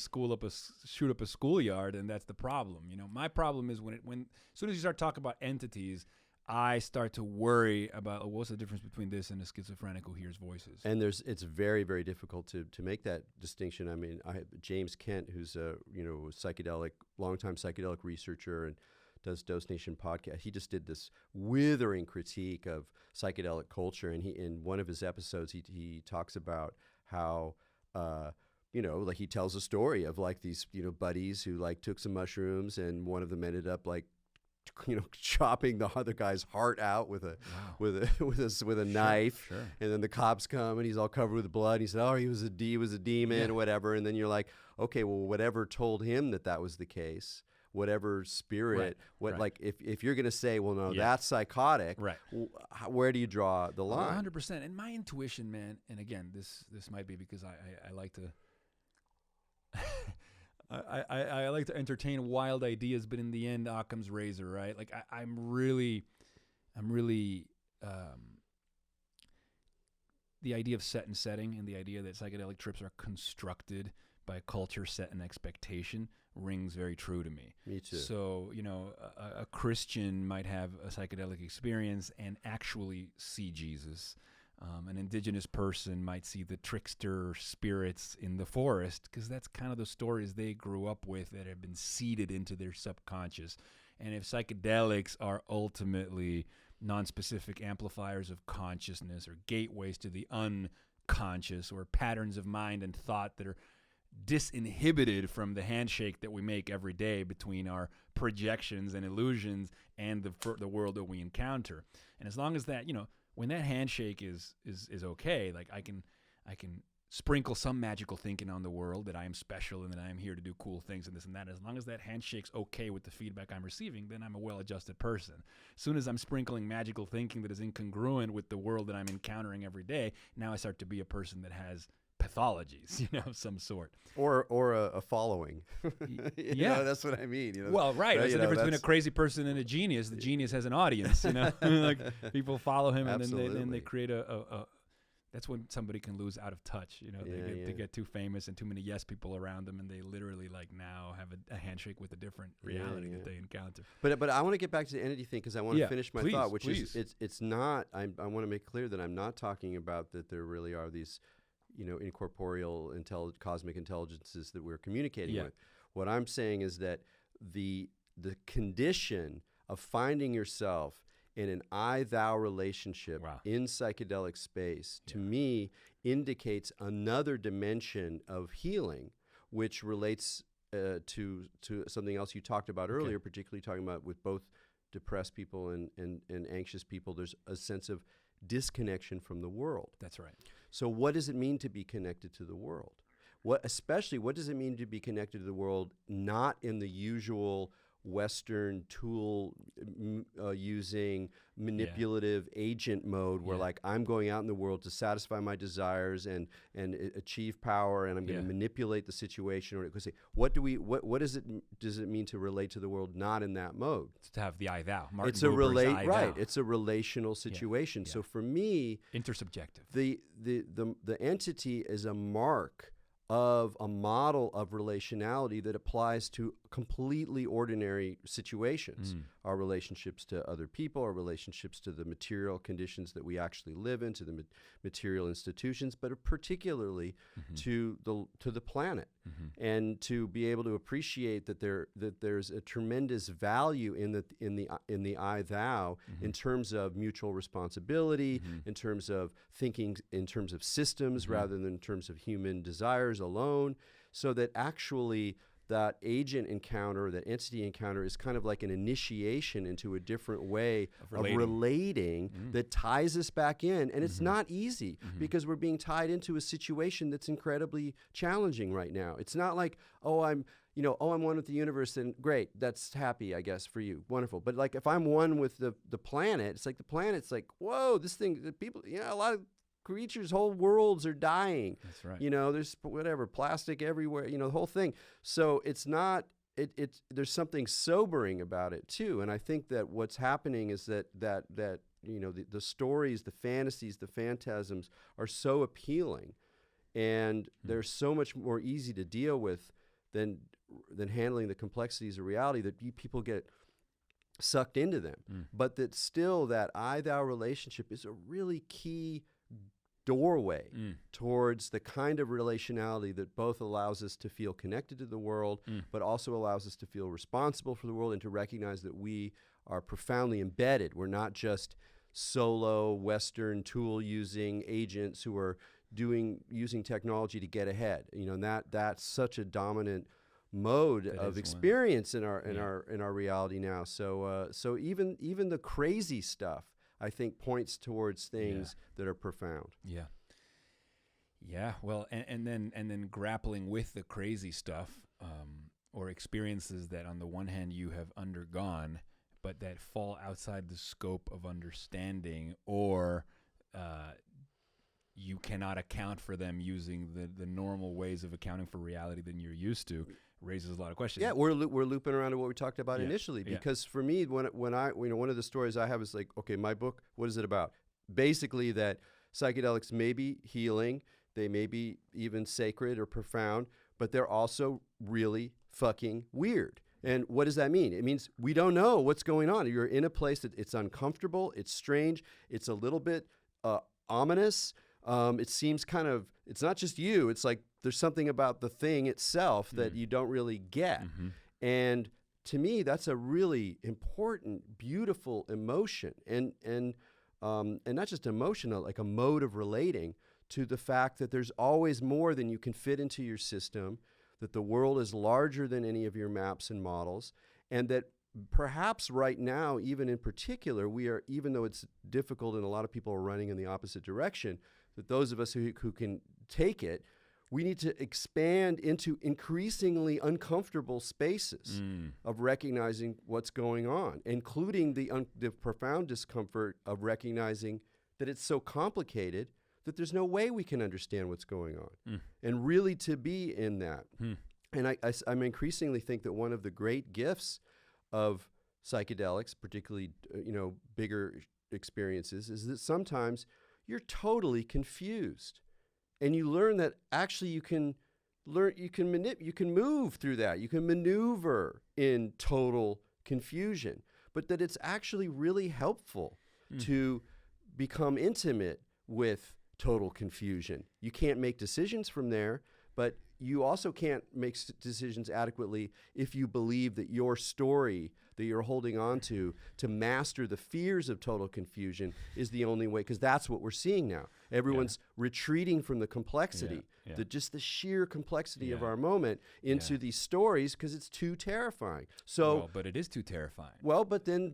A: shoot up a schoolyard, then that's the problem. My problem is when as soon as you start talking about entities, I start to worry about what's the difference between this and a schizophrenic who hears voices.
B: And it's very, very difficult to make that distinction. I mean, James Kent, who's a longtime psychedelic researcher and does Dose Nation podcast. He just did this withering critique of psychedelic culture, and in one of his episodes, he talks about how like he tells a story of like these buddies who like took some mushrooms, and one of them ended up like chopping the other guy's heart out with a knife,
A: sure.
B: And then the cops come and he's all covered with blood. And he said, "Oh, he was a demon or whatever." And then you're like, okay, well, whatever told him that was the case, whatever spirit, like if you're gonna say, well, no, that's psychotic,
A: right?
B: Where do you draw the line?
A: 100%. And my intuition, man, and again, this might be because I like to. I like to entertain wild ideas, but in the end, Occam's razor, right? Like I'm really, the idea of set and setting, and the idea that psychedelic trips are constructed by culture, set, and expectation rings very true to me.
B: Me too.
A: So a Christian might have a psychedelic experience and actually see Jesus. An indigenous person might see the trickster spirits in the forest, because that's kind of the stories they grew up with that have been seeded into their subconscious. And if psychedelics are ultimately non-specific amplifiers of consciousness or gateways to the unconscious or patterns of mind and thought that are disinhibited from the handshake that we make every day between our projections and illusions and the world that we encounter. And as long as that, when that handshake is okay, like I can sprinkle some magical thinking on the world that I am special and that I am here to do cool things and this and that. As long as that handshake's okay with the feedback I'm receiving, then I'm a well-adjusted person. As soon as I'm sprinkling magical thinking that is incongruent with the world that I'm encountering every day, now I start to be a person that has pathologies, of some sort.
B: Or a following. That's what I mean.
A: Well, right. There's a difference between a crazy person and a genius. The genius has an audience, like people follow him, and then they create a that's when somebody can lose out of touch. They get too famous and too many yes people around them, and they literally now have a handshake with a different reality that they encounter.
B: But I want to get back to the entity thing, because I want to finish my thought, which
A: is
B: it's not. I want to make clear that I'm not talking about that there really are these incorporeal cosmic intelligences that we're communicating with. What I'm saying is that the condition of finding yourself in an I-thou relationship in psychedelic space, to me, indicates another dimension of healing, which relates to something else you talked about earlier, particularly talking about with both depressed people and anxious people. There's a sense of disconnection from the world.
A: That's right.
B: So what does it mean to be connected to the world? What does it mean to be connected to the world, not in the usual Western tool using manipulative agent mode, where like I'm going out in the world to satisfy my desires and achieve power, and I'm going to manipulate the situation? Or what does it mean to relate to the world not in that mode?
A: It's to have the I thou.
B: It's a relational situation. So for me,
A: intersubjective.
B: The entity is a mark of a model of relationality that applies to completely ordinary situations. Our relationships to other people, our relationships to the material conditions that we actually live in, to the material institutions, but particularly to the planet. And to be able to appreciate that there's a tremendous value in the I thou, in terms of mutual responsibility, in terms of thinking in terms of systems rather than in terms of human desires alone, so that actually that agent encounter, that entity encounter, is kind of like an initiation into a different way of relating that ties us back in. And it's not easy, because we're being tied into a situation that's incredibly challenging right now. It's not like, I'm one with the universe, then great, that's happy, I guess, for you. Wonderful. But like if I'm one with the planet, it's like the planet's like, whoa, this thing, the people, a lot of creatures, whole worlds are dying.
A: That's right.
B: There's plastic everywhere, the whole thing. So it's not, there's something sobering about it too. And I think that what's happening is that the stories, the fantasies, the phantasms are so appealing and they're so much more easy to deal with than handling the complexities of reality that people get sucked into them. But that still that I-thou relationship is a really key doorway towards the kind of relationality that both allows us to feel connected to the world, but also allows us to feel responsible for the world and to recognize that we are profoundly embedded. We're not just solo Western tool-using agents who are using technology to get ahead. You know, and that's such a dominant mode of experience in our reality now. So even the crazy stuff, I think, points towards things that are profound.
A: Yeah. Yeah. Well, and then grappling with the crazy stuff, or experiences that on the one hand you have undergone, but that fall outside the scope of understanding, or you cannot account for them using the normal ways of accounting for reality than you're used to, raises a lot of questions.
B: Yeah, we're looping around to what we talked about initially, because for me, when I one of the stories I have is like, okay, my book, what is it about? Basically that psychedelics may be healing, they may be even sacred or profound, but they're also really fucking weird. And what does that mean? It means we don't know what's going on. You're in a place that it's uncomfortable, it's strange, it's a little bit ominous. It seems kind of, it's not just you, it's like there's something about the thing itself that you don't really get. And to me, that's a really important, beautiful emotion. And not just emotional, like a mode of relating to the fact that there's always more than you can fit into your system, that the world is larger than any of your maps and models, and that perhaps right now, even in particular, we are, even though it's difficult and a lot of people are running in the opposite direction, that those of us who can take it, we need to expand into increasingly uncomfortable spaces of recognizing what's going on, including the profound discomfort of recognizing that it's so complicated that there's no way we can understand what's going on, and really to be in that. And I'm increasingly think that one of the great gifts of psychedelics, particularly bigger experiences, is that sometimes you're totally confused, and you learn that actually you can move through that, you can maneuver in total confusion, but that it's actually really helpful to become intimate with total confusion. You can't make decisions from there, but you also can't make decisions adequately if you believe that your story that you're holding on to master the fears of total confusion is the only way, because that's what we're seeing now. Everyone's retreating from the complexity, just the sheer complexity of our moment into these stories because it's too terrifying. So,
A: but it is too terrifying.
B: Well, but then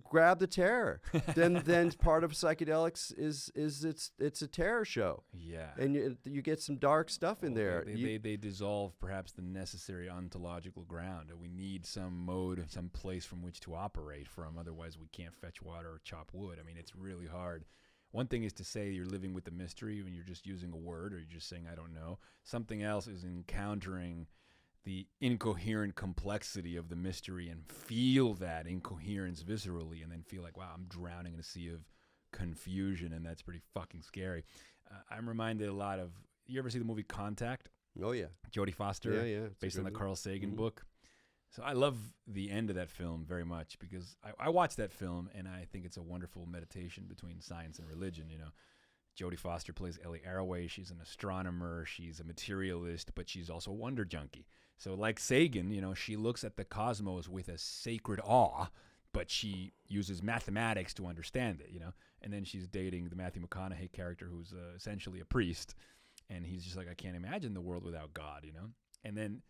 B: grab the terror. then part of psychedelics is it's a terror show.
A: Yeah,
B: and you get some dark stuff in there.
A: They dissolve perhaps the necessary ontological ground. We need some mode, some place from which to operate from. Otherwise, we can't fetch water or chop wood. I mean, it's really hard. One thing is to say you're living with the mystery when you're just using a word, or you're just saying, I don't know. Something else is encountering the incoherent complexity of the mystery and feel that incoherence viscerally, and then feel like, wow, I'm drowning in a sea of confusion, and that's pretty fucking scary. I'm reminded a lot of, you ever see the movie Contact?
B: Oh, yeah.
A: Jodie Foster,
B: yeah,
A: based on the Carl Sagan book. So I love the end of that film very much, because I watched that film and I think it's a wonderful meditation between science and religion. You know, Jodie Foster plays Ellie Arroway. She's an astronomer. She's a materialist, but she's also a wonder junkie. So like Sagan, you know, she looks at the cosmos with a sacred awe, but she uses mathematics to understand it, you know. And then she's dating the Matthew McConaughey character, who's essentially a priest. And he's just like, I can't imagine the world without God, you know. And then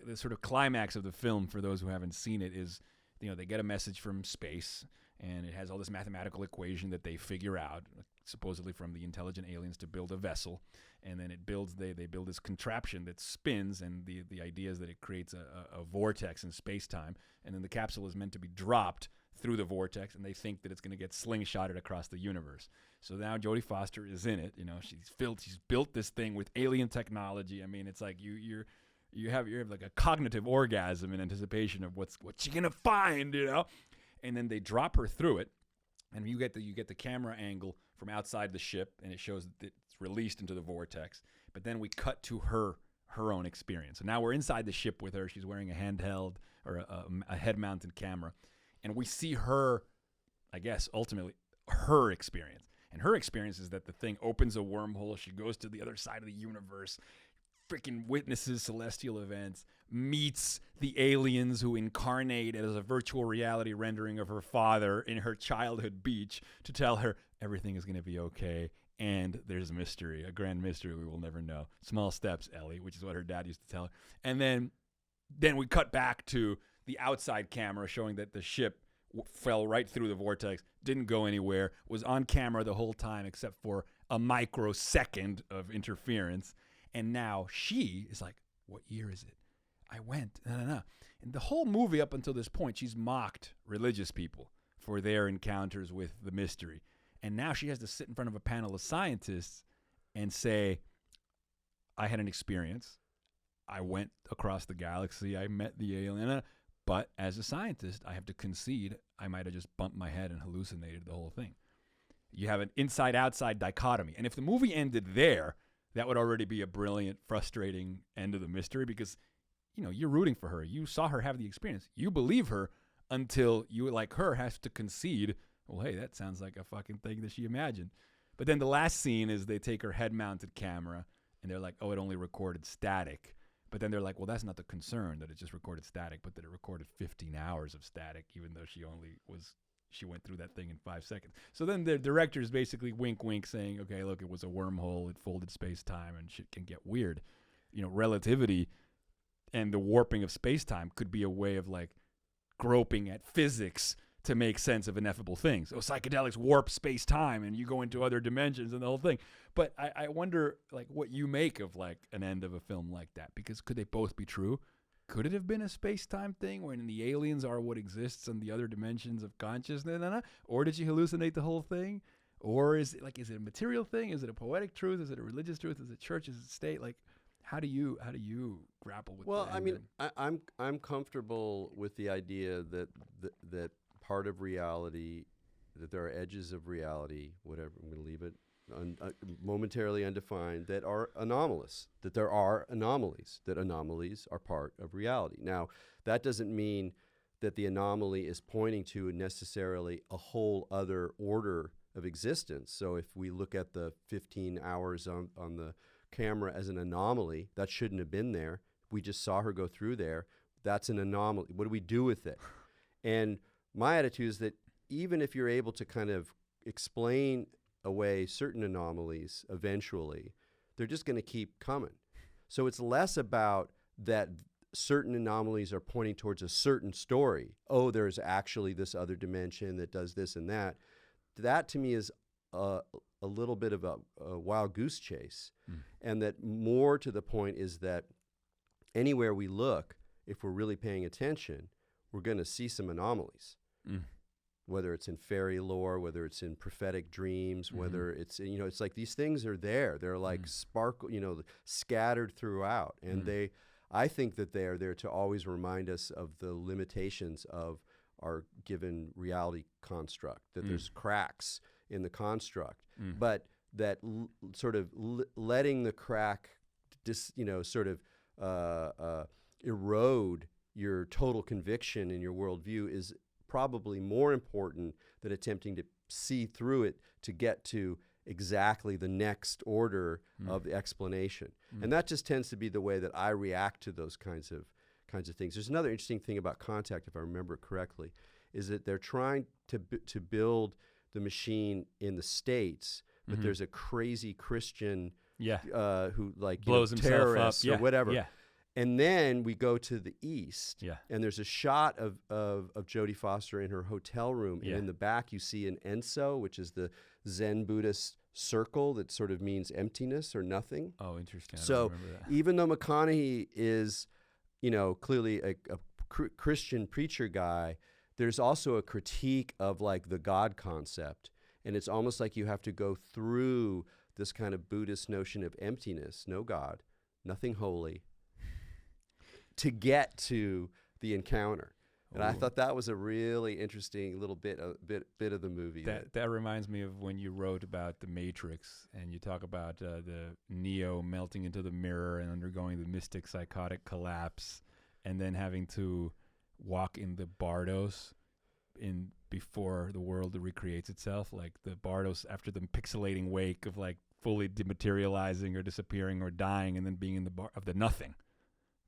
A: the sort of climax of the film, for those who haven't seen it, is, you know, they get a message from space, and it has all this mathematical equation that they figure out, supposedly from the intelligent aliens, to build a vessel. And then they build this contraption that spins, and the idea is that it creates a vortex in space-time, and then the capsule is meant to be dropped through the vortex, and they think that it's going to get slingshotted across the universe. So now Jodie Foster is in it. You know, she's built this thing with alien technology. I mean, it's like you have like a cognitive orgasm in anticipation of what's she gonna find, you know. And then they drop her through it, and you get the camera angle from outside the ship, and it shows that it's released into the vortex. But then we cut to her own experience. And now we're inside the ship with her. She's wearing a handheld or a head-mounted camera. And we see her, I guess, ultimately, her experience. And her experience is that the thing opens a wormhole. She goes to the other side of the universe, freaking witnesses celestial events, meets the aliens who incarnate as a virtual reality rendering of her father in her childhood beach to tell her everything is going to be okay. And there's a mystery, a grand mystery we will never know. Small steps, Ellie, which is what her dad used to tell her. And then we cut back to the outside camera showing that the ship fell right through the vortex, didn't go anywhere, was on camera the whole time except for a microsecond of interference. And now she is like, what year is it? I went. No. And the whole movie up until this point, she's mocked religious people for their encounters with the mystery. And now she has to sit in front of a panel of scientists and say, I had an experience. I went across the galaxy. I met the alien. But as a scientist, I have to concede I might have just bumped my head and hallucinated the whole thing. You have an inside-outside dichotomy. And if the movie ended there, that would already be a brilliant, frustrating end of the mystery because, you know, you're rooting for her. You saw her have the experience. You believe her until you, like her, has to concede, well, hey, that sounds like a fucking thing that she imagined. But then the last scene is they take her head-mounted camera, and they're like, oh, it only recorded static. But then they're like, well, that's not the concern, that it just recorded static, but that it recorded 15 hours of static, even though she went through that thing in 5 seconds. So then the director's basically wink, wink, saying, okay, look, it was a wormhole. It folded space-time, and shit can get weird. You know, relativity and the warping of space-time could be a way of, like, groping at physics to make sense of ineffable things. So psychedelics warp space-time, and you go into other dimensions and the whole thing. But I wonder, like, what you make of, like, an end of a film like that. Because could they both be true? Could it have been a space-time thing when the aliens are what exists in the other dimensions of consciousness? Or did you hallucinate the whole thing? Or is it a material thing? Is it a poetic truth? Is it a religious truth? Is it church? Is it state? Like, how do you grapple with that?
B: Well, I mean, I'm comfortable with the idea that part of reality, that there are edges of reality, whatever, I'm going to leave it momentarily undefined, that are anomalous, that there are anomalies, that anomalies are part of reality. Now, that doesn't mean that the anomaly is pointing to necessarily a whole other order of existence. So if we look at the 15 hours on the camera as an anomaly, that shouldn't have been there. We just saw her go through there. That's an anomaly. What do we do with it? And my attitude is that even if you're able to kind of explain away certain anomalies eventually, they're just going to keep coming. So it's less about that certain anomalies are pointing towards a certain story. Oh, there's actually this other dimension that does this and that. That to me is a little bit of a wild goose chase. And that more to the point is that anywhere we look, if we're really paying attention, we're going to see some anomalies. Whether it's in fairy lore, whether it's in prophetic dreams, whether it's, you know, it's like these things are there. They're like sparkle, you know, scattered throughout. And I think that they are there to always remind us of the limitations of our given reality construct, that there's cracks in the construct, but that sort of letting the crack erode your total conviction in your worldview is probably more important than attempting to see through it to get to exactly the next order of the explanation. And that just tends to be the way that I react to those kinds of things. There's another interesting thing about Contact, if I remember it correctly, is that they're trying to build the machine in the States, but there's a crazy Christian who like
A: blows himself up
B: or whatever. And then we go to the east, and there's a shot of Jodie Foster in her hotel room, and in the back you see an Enso, which is the Zen Buddhist circle that sort of means emptiness or nothing.
A: Oh, interesting.
B: So even though McConaughey is, you know, clearly a Christian preacher guy, there's also a critique of like the God concept, and it's almost like you have to go through this kind of Buddhist notion of emptiness, no God, nothing holy, to get to the encounter. And I thought that was a really interesting little bit of the movie.
A: That reminds me of when you wrote about the Matrix, and you talk about the Neo melting into the mirror and undergoing the mystic psychotic collapse, and then having to walk in the Bardos in before the world recreates itself, like the Bardos after the pixelating wake of like fully dematerializing or disappearing or dying, and then being in the bar of the nothing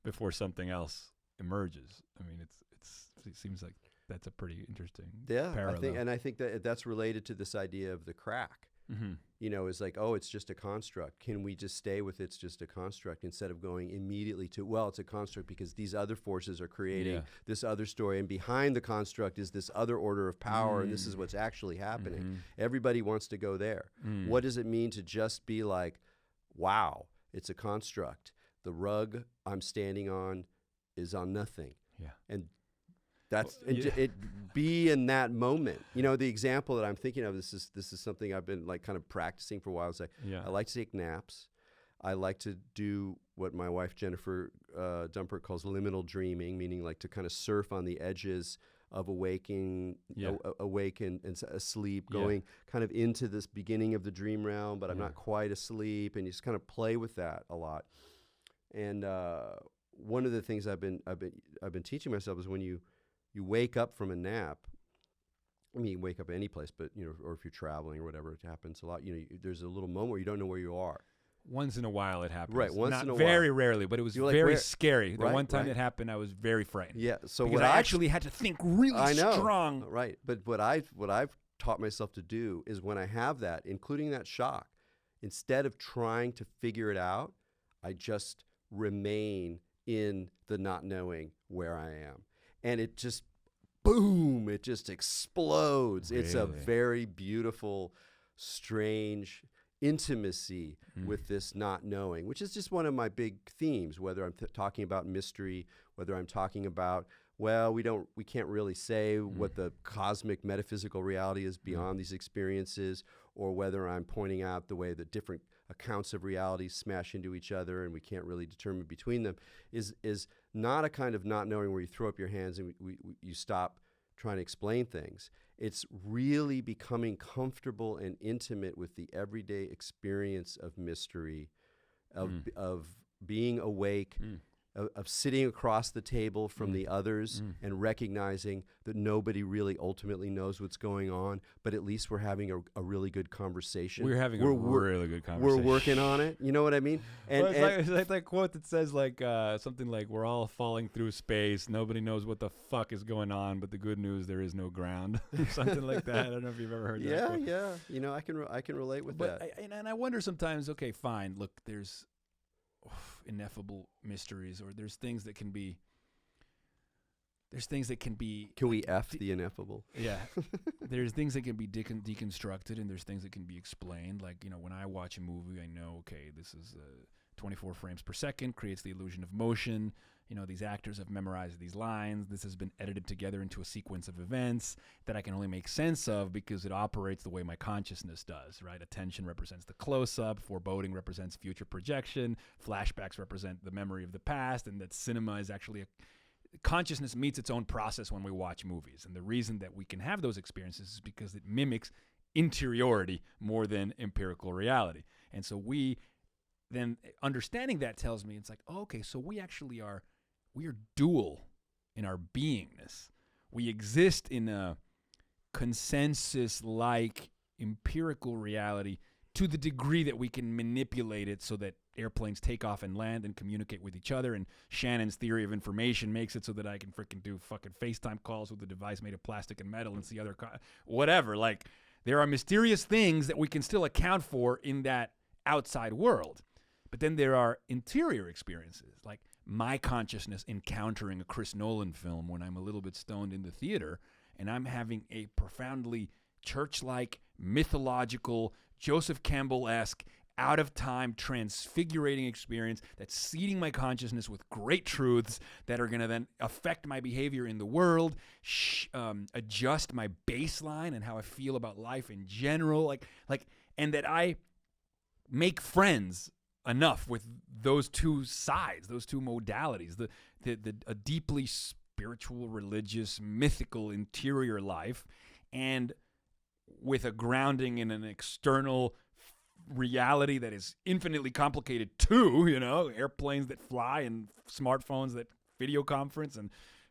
A: before something else emerges. I mean, it seems like that's a pretty interesting parallel.
B: I think that that's related to this idea of the crack.
A: Mm-hmm.
B: You know, it's like, oh, it's just a construct. Can we just stay with it's just a construct instead of going immediately to, well, it's a construct because these other forces are creating this other story, and behind the construct is this other order of power, and this is what's actually happening.
A: Mm-hmm.
B: Everybody wants to go there. What does it mean to just be like, wow, it's a construct. The rug I'm standing on is on nothing.
A: Yeah.
B: And that's it. Be in that moment. You know, the example that I'm thinking of. This is something I've been like kind of practicing for a while. It's like I like to take naps. I like to do what my wife Jennifer Dumpert calls liminal dreaming, meaning like to kind of surf on the edges of awaking, awake and asleep, going kind of into this beginning of the dream realm, but I'm not quite asleep, and you just kind of play with that a lot. And one of the things I've been teaching myself is when you wake up from a nap. I mean, you wake up any place, but you know, or if you're traveling or whatever, it happens a lot. You know, there's a little moment where you don't know where you are.
A: Once in a while it happens.
B: Right, once in a while.
A: Very rarely, but it was very scary. The one time
B: right.
A: it happened, I was very frightened.
B: Yeah, so
A: because I actually had to think really strong.
B: Right, but what I've taught myself to do is when I have that, including that shock, instead of trying to figure it out, I just remain in the not knowing where I am. And it just, boom, it just explodes.
A: Really?
B: It's a very beautiful, strange intimacy with this not knowing, which is just one of my big themes, whether I'm talking about mystery, whether I'm talking about, well, we can't really say what the cosmic metaphysical reality is beyond these experiences, or whether I'm pointing out the way that different accounts of reality smash into each other and we can't really determine between them, is not a kind of not knowing where you throw up your hands and you stop trying to explain things. It's really becoming comfortable and intimate with the everyday experience of mystery, of being awake, of sitting across the table from the others and recognizing that nobody really ultimately knows what's going on, but at least we're having a really good conversation.
A: We're having a really good conversation.
B: We're working on it. You know what I mean?
A: And, well, it's like that quote that says like something like, we're all falling through space. Nobody knows what the fuck is going on, but the good news, there is no ground. Something like that. I don't know if you've ever heard that quote.
B: Yeah. You know, I can relate with that.
A: And I wonder sometimes, okay, fine. Look, there's ineffable mysteries, or there's things that can be
B: Can we F the ineffable?
A: Yeah. There's things that can be deconstructed, and there's things that can be explained. Like, you know, when I watch a movie, I know, okay, this is 24 frames per second, creates the illusion of motion. You know, these actors have memorized these lines. This has been edited together into a sequence of events that I can only make sense of because it operates the way my consciousness does, right? Attention represents the close-up, foreboding represents future projection, flashbacks represent the memory of the past, and that cinema is actually consciousness meets its own process when we watch movies. And the reason that we can have those experiences is because it mimics interiority more than empirical reality. And so then understanding that tells me, it's like, oh, okay, so we are dual in our beingness. We exist in a consensus-like empirical reality to the degree that we can manipulate it so that airplanes take off and land and communicate with each other, and Shannon's theory of information makes it so that I can freaking do fucking FaceTime calls with a device made of plastic and metal and see other whatever. Like, there are mysterious things that we can still account for in that outside world. But then there are interior experiences, like my consciousness encountering a Chris Nolan film when I'm a little bit stoned in the theater, and I'm having a profoundly church-like, mythological, Joseph Campbell-esque, out-of-time, transfigurating experience that's seeding my consciousness with great truths that are going to then affect my behavior in the world, adjust my baseline and how I feel about life in general, and that I make friends enough with those two sides, those two modalities, a deeply spiritual spiritual, religious, mythical interior life, and with a grounding in an external reality that is infinitely complicated too, airplanes that fly and smartphones that video conference and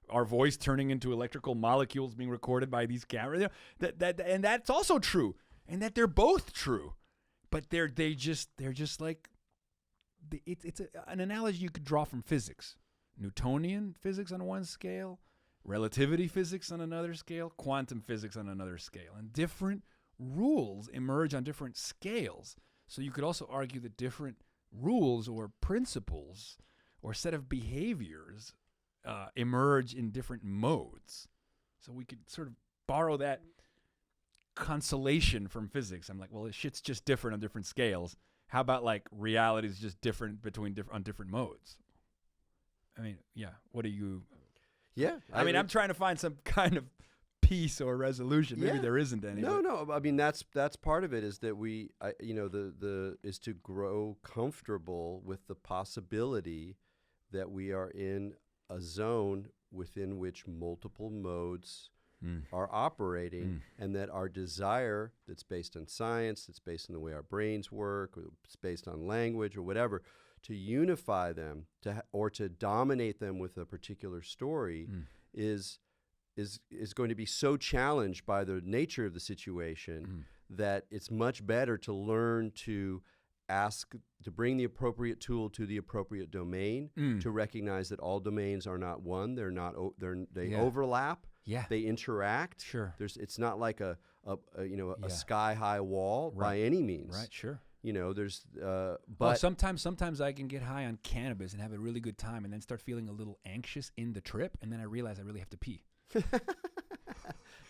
A: our voice turning into electrical molecules being recorded by these cameras. And that's also true, and that they're both true, but they're just like it's an analogy you could draw from physics. Newtonian physics on one scale, relativity physics on another scale, quantum physics on another scale. And different rules emerge on different scales. So you could also argue that different rules or principles or set of behaviors emerge in different modes. So we could sort of borrow that consolation from physics. I'm like, well, shit's just different on different scales. How about like reality is just different on different modes? I mean, yeah. What do you?
B: Yeah.
A: I mean, I'm trying to find some kind of peace or resolution. Maybe there isn't any.
B: No. I mean, that's part of it is that is to grow comfortable with the possibility that we are in a zone within which multiple modes are operating, and that our desire that's based on science, that's based on the way our brains work, or it's based on language or whatever, to unify them or to dominate them with a particular story is going to be so challenged by the nature of the situation that it's much better to learn to bring the appropriate tool to the appropriate domain, to recognize that all domains are not one. They overlap.
A: Yeah.
B: They interact.
A: Sure.
B: It's not like a sky high wall by any means.
A: Right. Sure.
B: But
A: sometimes I can get high on cannabis and have a really good time, and then start feeling a little anxious in the trip, and then I realize I really have to pee.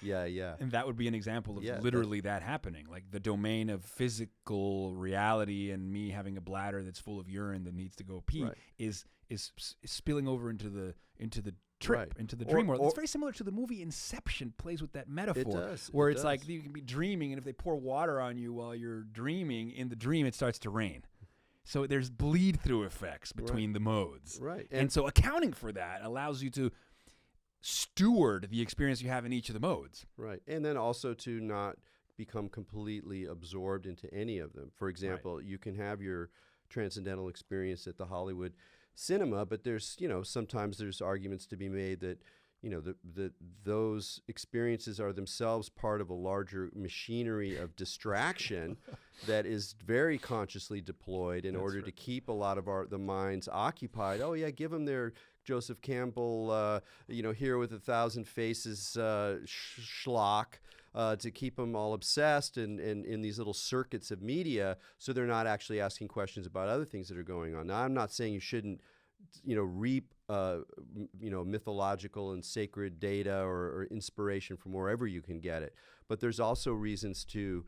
B: Yeah.
A: And that would be an example of literally that happening. Like the domain of physical reality and me having a bladder that's full of urine that needs to go pee is spilling over into the trip, into the dream world. It's very similar to the movie Inception, plays with that metaphor.
B: It does.
A: Where it's like you can be dreaming, and if they pour water on you while you're dreaming, in the dream it starts to rain. So there's bleed-through effects between the modes.
B: Right.
A: And so accounting for that allows you to steward the experience you have in each of the modes.
B: Right. And then also to not become completely absorbed into any of them. For example, you can have your transcendental experience at the Hollywood cinema, but there's, sometimes there's arguments to be made that, those experiences are themselves part of a larger machinery of distraction that is very consciously deployed in order to keep a lot of the minds occupied. Oh yeah, give them their Joseph Campbell, Here with a Thousand Faces schlock, to keep them all obsessed and in these little circuits of media, so they're not actually asking questions about other things that are going on. Now, I'm not saying you shouldn't, reap, mythological and sacred data or inspiration from wherever you can get it. But there's also reasons to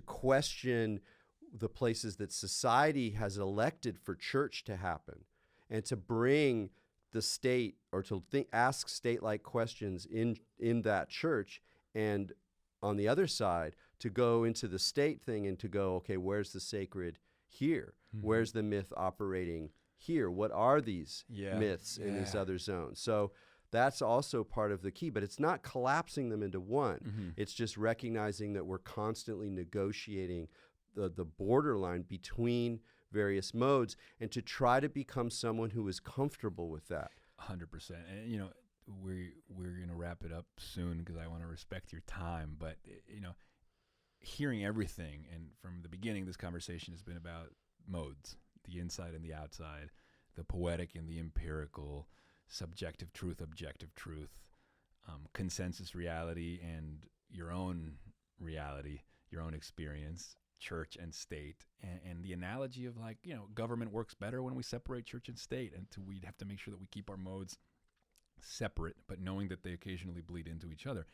B: question the places that society has elected for church to happen, and to bring the state, or to ask state-like questions in that church, and on the other side, to go into the state thing and to go, okay, where's the sacred here? Where's the myth operating here? What are these myths in these other zones? So that's also part of the key, but it's not collapsing them into one. It's just recognizing that we're constantly negotiating the borderline between various modes, and to try to become someone who is comfortable with that.
A: 100%. And we're going to wrap it up soon because I want to respect your time, but hearing everything, and from the beginning this conversation has been about modes, the inside and the outside, the poetic and the empirical, subjective truth, objective truth, consensus reality and your own reality, your own experience, church and state, and the analogy of government works better when we separate church and state, and we'd have to make sure that we keep our modes separate, but knowing that they occasionally bleed into each other.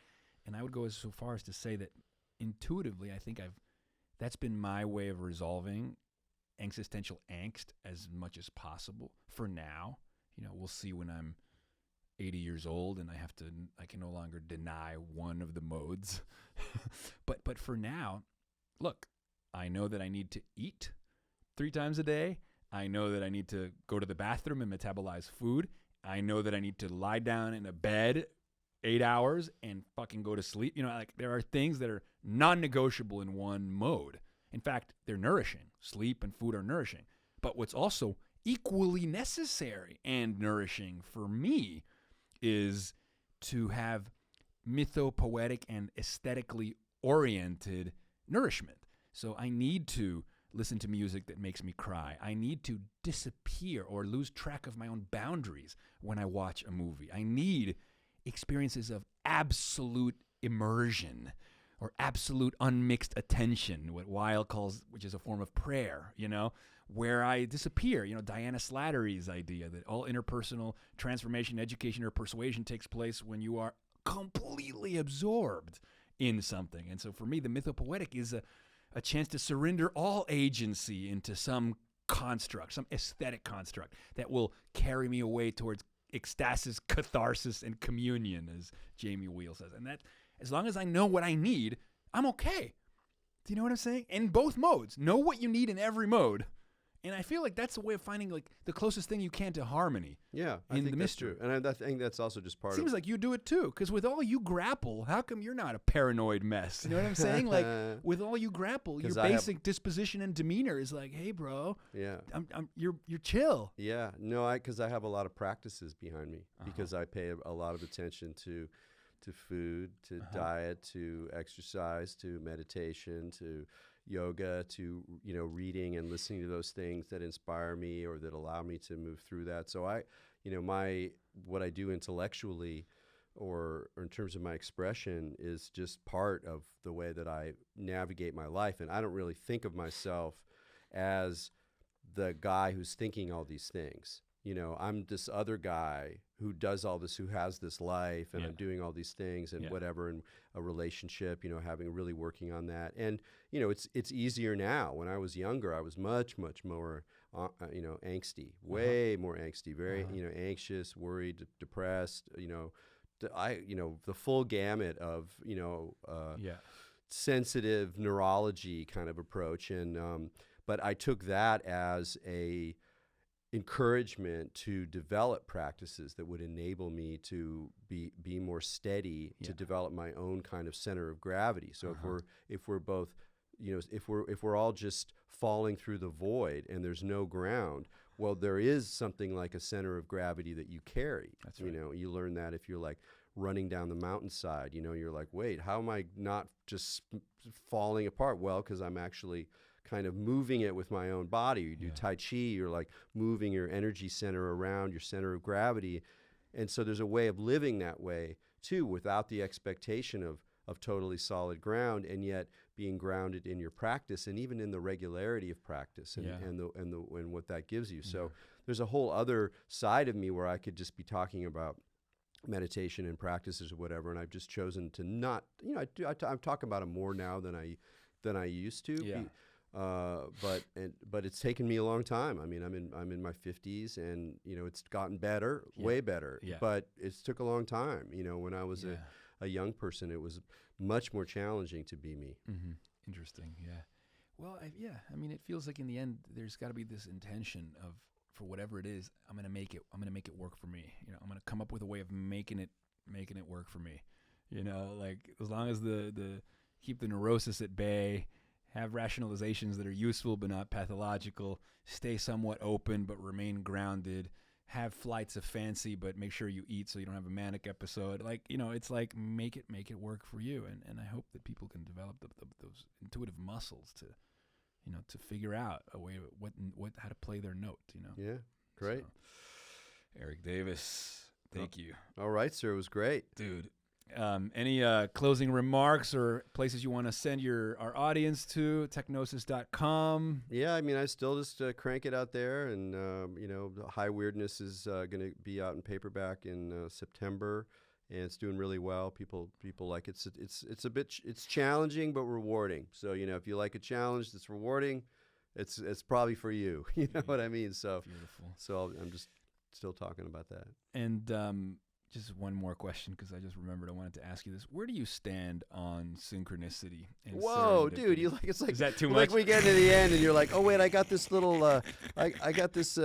A: And I would go so far as to say that intuitively, I think that's been my way of resolving existential angst as much as possible for now. We'll see when I'm 80 years old and I can no longer deny one of the modes. but for now, look, I know that I need to eat 3 times a day. I know that I need to go to the bathroom and metabolize food. I know that I need to lie down in a bed 8 hours and fucking go to sleep. You know, like there are things that are non-negotiable in one mode. In fact, they're nourishing. Sleep and food are nourishing. But what's also equally necessary and nourishing for me is to have mythopoetic and aesthetically oriented nourishment. So I need to listen to music that makes me cry. I need to disappear or lose track of my own boundaries when I watch a movie. I need experiences of absolute immersion or absolute unmixed attention, what Weil calls, which is a form of prayer, you know, where I disappear. You know, Diana Slattery's idea that all interpersonal transformation, education, or persuasion takes place when you are completely absorbed in something. And so for me, the mythopoetic is a chance to surrender all agency into some construct, some aesthetic construct that will carry me away towards ecstasis, catharsis, and communion, as Jamie Wheel says. And that, as long as I know what I need, I'm okay. Do you know what I'm saying? In both modes. Know what you need in every mode. And I feel like that's a way of finding like the closest thing you can to harmony.
B: Yeah, I think that's true. And I think that's also just part of it.
A: Seems like you do it too, because with all you grapple, how come you're not a paranoid mess? You know what I'm saying? Like with all you grapple, your basic disposition and demeanor is like, hey, bro,
B: yeah,
A: you're chill.
B: Yeah, no, because I have a lot of practices behind me because I pay a lot of attention to food, to diet, to exercise, to meditation, to yoga, to, you know, reading and listening to those things that inspire me or that allow me to move through that. So what I do intellectually or in terms of my expression is just part of the way that I navigate my life. And I don't really think of myself as the guy who's thinking all these things. You know, I'm this other guy who does all this, who has this life, and I'm doing all these things and whatever, in a relationship, you know, really working on that. And, you know, it's easier now. When I was younger, I was much, much more, angsty, way more angsty, very, you know, anxious, worried, depressed, you know, the full gamut of, you know, sensitive neurology kind of approach. And, but I took that as a encouragement to develop practices that would enable me to be more steady, to develop my own kind of center of gravity. So if we're both, you know, if we're all just falling through the void and there's no ground, well, there is something like a center of gravity that you carry. That's right. You know, you learn that if you're like running down the mountainside, you know, you're like, wait, how am I not just falling apart? Well, because I'm actually kind of moving it with my own body. You do Tai Chi, you're like moving your energy center around your center of gravity. And so there's a way of living that way too, without the expectation of totally solid ground, and yet being grounded in your practice and even in the regularity of practice and what that gives you. So there's a whole other side of me where I could just be talking about meditation and practices or whatever, and I've just chosen to not, you know, I'm talking about it more now than I used to.
A: Yeah.
B: But it's taken me a long time. I mean, I'm in my 50s, and you know, it's gotten better, way better. Yeah. But it took a long time. You know, when I was a young person, it was much more challenging to be me.
A: Mm-hmm. Interesting. Yeah. Well, I mean, it feels like in the end, there's got to be this intention of, for whatever it is, I'm gonna make it work for me. You know, I'm gonna come up with a way of making it work for me. You know, like as long as the keep the neurosis at bay. Have rationalizations that are useful but not pathological, stay somewhat open but remain grounded, have flights of fancy but make sure you eat so you don't have a manic episode. Like, you know, it's like make it work for you. And I hope that people can develop those intuitive muscles to, you know, to figure out a way of how to play their note, you know.
B: Yeah, great.
A: So, Erik Davis, thank you.
B: All right, sir, it was great.
A: Dude. Any closing remarks or places you want to send our audience to? TechGnosis.com.
B: Yeah, I mean, I still just crank it out there, and you know, High Weirdness is going to be out in paperback in September, and it's doing really well. People like it. It's challenging but rewarding. So you know, if you like a challenge that's rewarding, it's probably for you. You know what I mean? So
A: beautiful.
B: So I'm just still talking about that.
A: And just one more question, because I just remembered I wanted to ask you this. Where do you stand on synchronicity? And
B: Whoa,
A: serendipity?
B: dude! It's like,
A: is that too much?
B: Like we get to the end, and you're like, oh wait, I got this little, I got this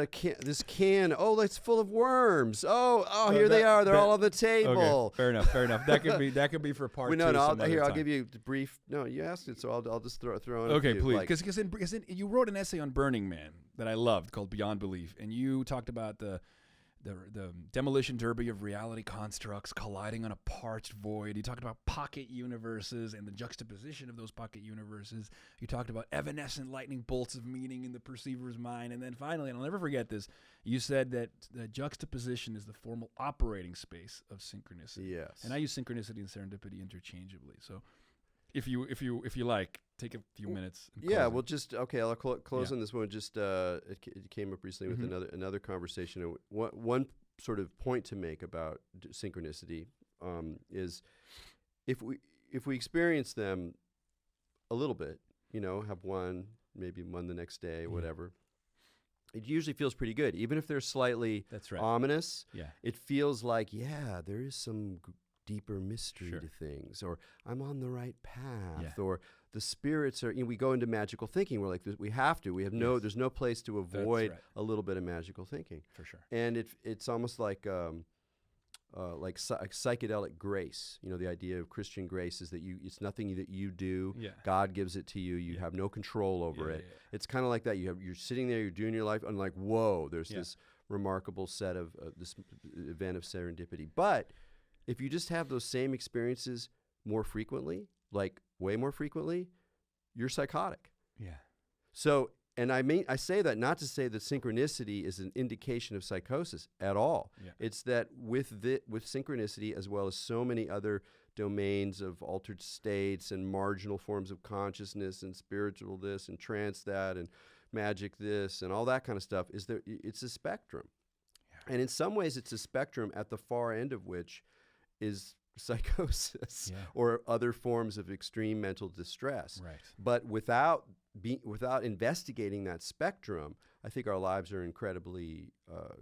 B: can. Oh, it's full of worms. Oh, here they are. They're all on the table.
A: Okay, fair enough. That could be for part two.
B: I'll give you the brief. No, you asked it, so I'll just throw in.
A: Okay,
B: a few,
A: please, because you wrote an essay on Burning Man that I loved called Beyond Belief, and you talked about the demolition derby of reality constructs colliding on a parched void. You talked about pocket universes and the juxtaposition of those pocket universes. You talked about evanescent lightning bolts of meaning in the perceiver's mind. And then finally, and I'll never forget this, you said that the juxtaposition is the formal operating space of synchronicity.
B: Yes.
A: And I use synchronicity and serendipity interchangeably. So if you like, take a few minutes.
B: Well, I'll close on this one. Just it came up recently with another conversation. One sort of point to make about synchronicity is if we experience them a little bit, have one, maybe one the next day, whatever. It usually feels pretty good, even if they're slightly ominous. Yeah, it feels like there is some deeper mystery to things, or I'm on the right path, or the spirits are, we go into magical thinking. We're like, there's no place to avoid a little bit of magical thinking.
A: For sure.
B: And it's almost like psychedelic grace. The idea of Christian grace is that it's nothing that you do. Yeah. God gives it to you. You have no control over it. Yeah. It's kind of like that. You're sitting there, you're doing your life, and like, whoa, there's this remarkable set of this event of serendipity. But if you just have those same experiences more frequently, like way more frequently, you're psychotic. Yeah. So, and I say that not to say that synchronicity is an indication of psychosis at all. Yeah. It's that with synchronicity, as well as so many other domains of altered states and marginal forms of consciousness and spiritual this and trance that and magic this and all that kind of stuff, it's a spectrum. Yeah. And in some ways it's a spectrum at the far end of which is psychosis or other forms of extreme mental distress. Right. But without investigating that spectrum, I think our lives are incredibly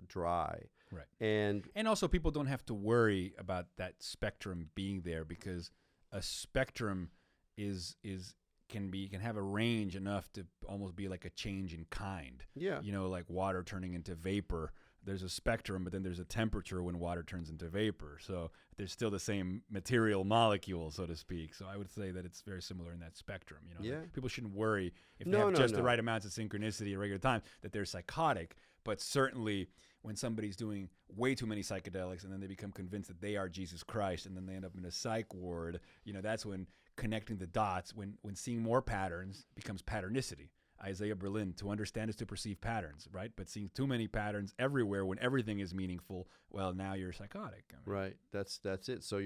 B: dry. Right. And
A: also people don't have to worry about that spectrum being there, because a spectrum can have a range enough to almost be like a change in kind. Yeah. Like water turning into vapor. There's a spectrum, but then there's a temperature when water turns into vapor. So there's still the same material molecule, so to speak. So I would say that it's very similar in that spectrum. Like people shouldn't worry if they have the right amounts of synchronicity at regular time that they're psychotic. But certainly when somebody's doing way too many psychedelics and then they become convinced that they are Jesus Christ and then they end up in a psych ward, that's when connecting the dots, when seeing more patterns becomes patternicity. Isaiah Berlin, to understand is to perceive patterns, right? But seeing too many patterns everywhere when everything is meaningful, well, now you're psychotic.
B: Right. That's it. So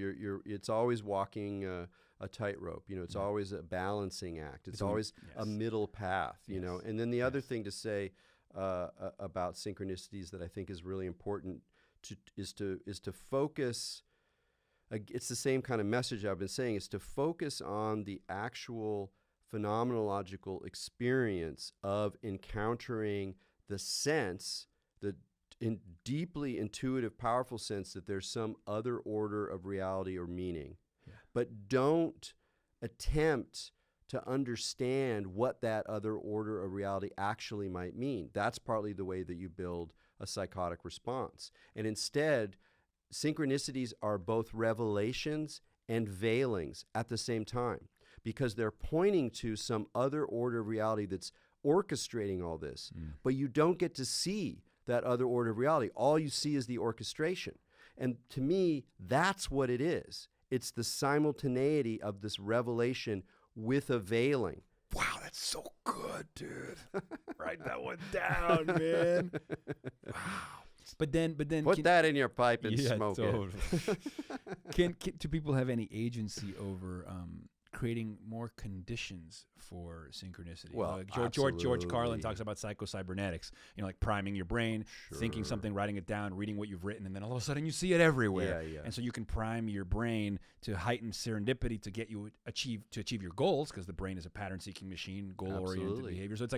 B: it's always walking a tightrope. It's always a balancing act. It's always a middle path. And then the other thing to say about synchronicities that I think is really important is to focus. It's the same kind of message I've been saying. Is to focus on the actual phenomenological experience of encountering the sense, the deeply intuitive, powerful sense that there's some other order of reality or meaning. Yeah. But don't attempt to understand what that other order of reality actually might mean. That's partly the way that you build a psychotic response. And instead, synchronicities are both revelations and veilings at the same time, because they're pointing to some other order of reality that's orchestrating all this. But you don't get to see that other order of reality. All you see is the orchestration. And to me, that's what it is. It's the simultaneity of this revelation with a veiling.
A: Wow, that's so good, dude. Write that one down, man. Wow. But then
B: put that in your pipe and smoke it.
A: Do people have any agency over creating more conditions for synchronicity?
B: Well,
A: George Carlin talks about psycho-cybernetics, like priming your brain, thinking something, writing it down, reading what you've written, and then all of a sudden you see it everywhere. Yeah. And so you can prime your brain to heighten serendipity to get you to achieve your goals, because the brain is a pattern-seeking machine, goal-oriented behavior. So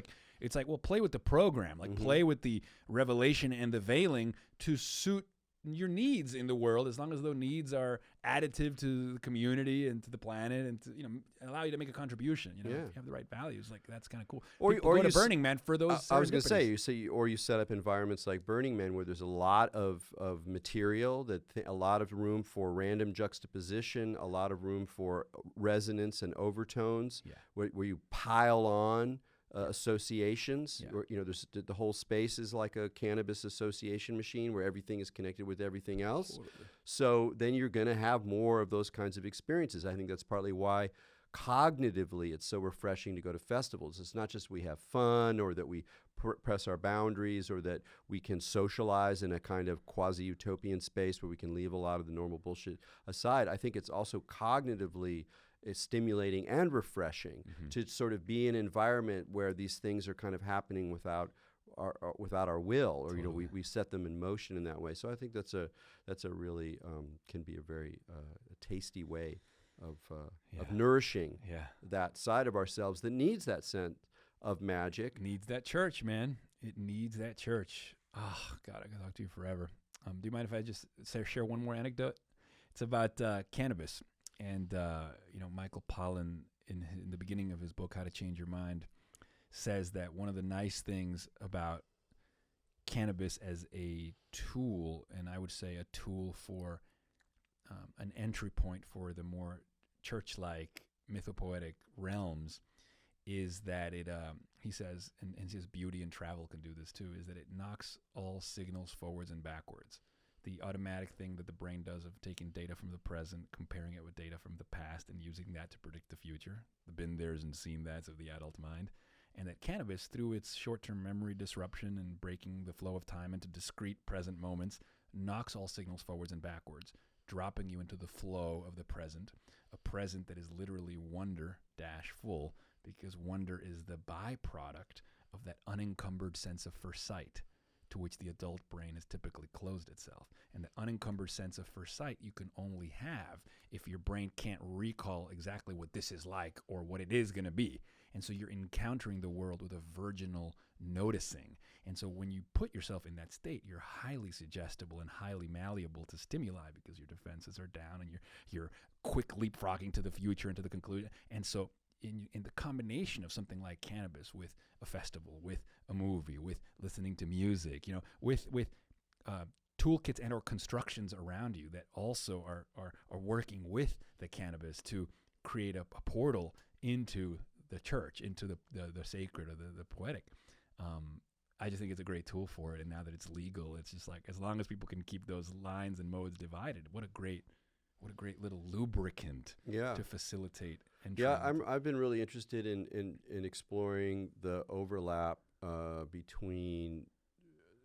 A: it's like, well, play with the program, play with the revelation and the veiling to suit your needs in the world, as long as those needs are additive to the community and to the planet, and to, you know, allow you to make a contribution. You know, if you have the right values, like that's kind of cool. Or go to Burning Man for those.
B: I was going to say, you set up environments like Burning Man where there's a lot of material, a lot of room for random juxtaposition, a lot of room for resonance and overtones, where you pile on associations. Or, you know, there's the whole space is like a cannabis association machine where everything is connected with everything else. Totally. So then you're going to have more of those kinds of experiences. I think that's partly why cognitively it's so refreshing to go to festivals. It's not just we have fun or that we press our boundaries or that we can socialize in a kind of quasi-utopian space where we can leave a lot of the normal bullshit aside. I think it's also cognitively stimulating and refreshing to sort of be in an environment where these things are kind of happening without our will, or you know, we set them in motion in that way. So I think that's a really can be a very tasty way of nourishing that side of ourselves that needs that sense of magic.
A: Needs that church, man. It needs that church. Oh God, I could talk to you forever. Do you mind if I just share one more anecdote? It's about cannabis. And, you know, Michael Pollan, in the beginning of his book, How to Change Your Mind, says that one of the nice things about cannabis as a tool, and I would say a tool for an entry point for the more church-like mythopoetic realms, is that it, he says, and his beauty and travel can do this too, is that it knocks all signals forwards and backwards. The automatic thing that the brain does of taking data from the present, comparing it with data from the past, and using that to predict the future. The been there's and seen that's of the adult mind. And that cannabis, through its short-term memory disruption and breaking the flow of time into discrete present moments, knocks all signals forwards and backwards, dropping you into the flow of the present, a present that is literally wonder-full, because wonder is the byproduct of that unencumbered sense of first sight, to which the adult brain has typically closed itself. And the unencumbered sense of first sight you can only have if your brain can't recall exactly what this is like or what it is going to be. And so you're encountering the world with a virginal noticing. And so when you put yourself in that state, you're highly suggestible and highly malleable to stimuli because your defenses are down and you're quick leapfrogging to the future and to the conclusion. And so in the combination of something like cannabis with a festival, with a movie, with listening to music, you know, with toolkits and or constructions around you that also are working with the cannabis to create a portal into the church, into the sacred or the poetic. I just think it's a great tool for it. And now that it's legal, it's just like, as long as people can keep those lines and modes divided, what a great little lubricant to facilitate entry.
B: Yeah, I've been really interested in exploring the overlap between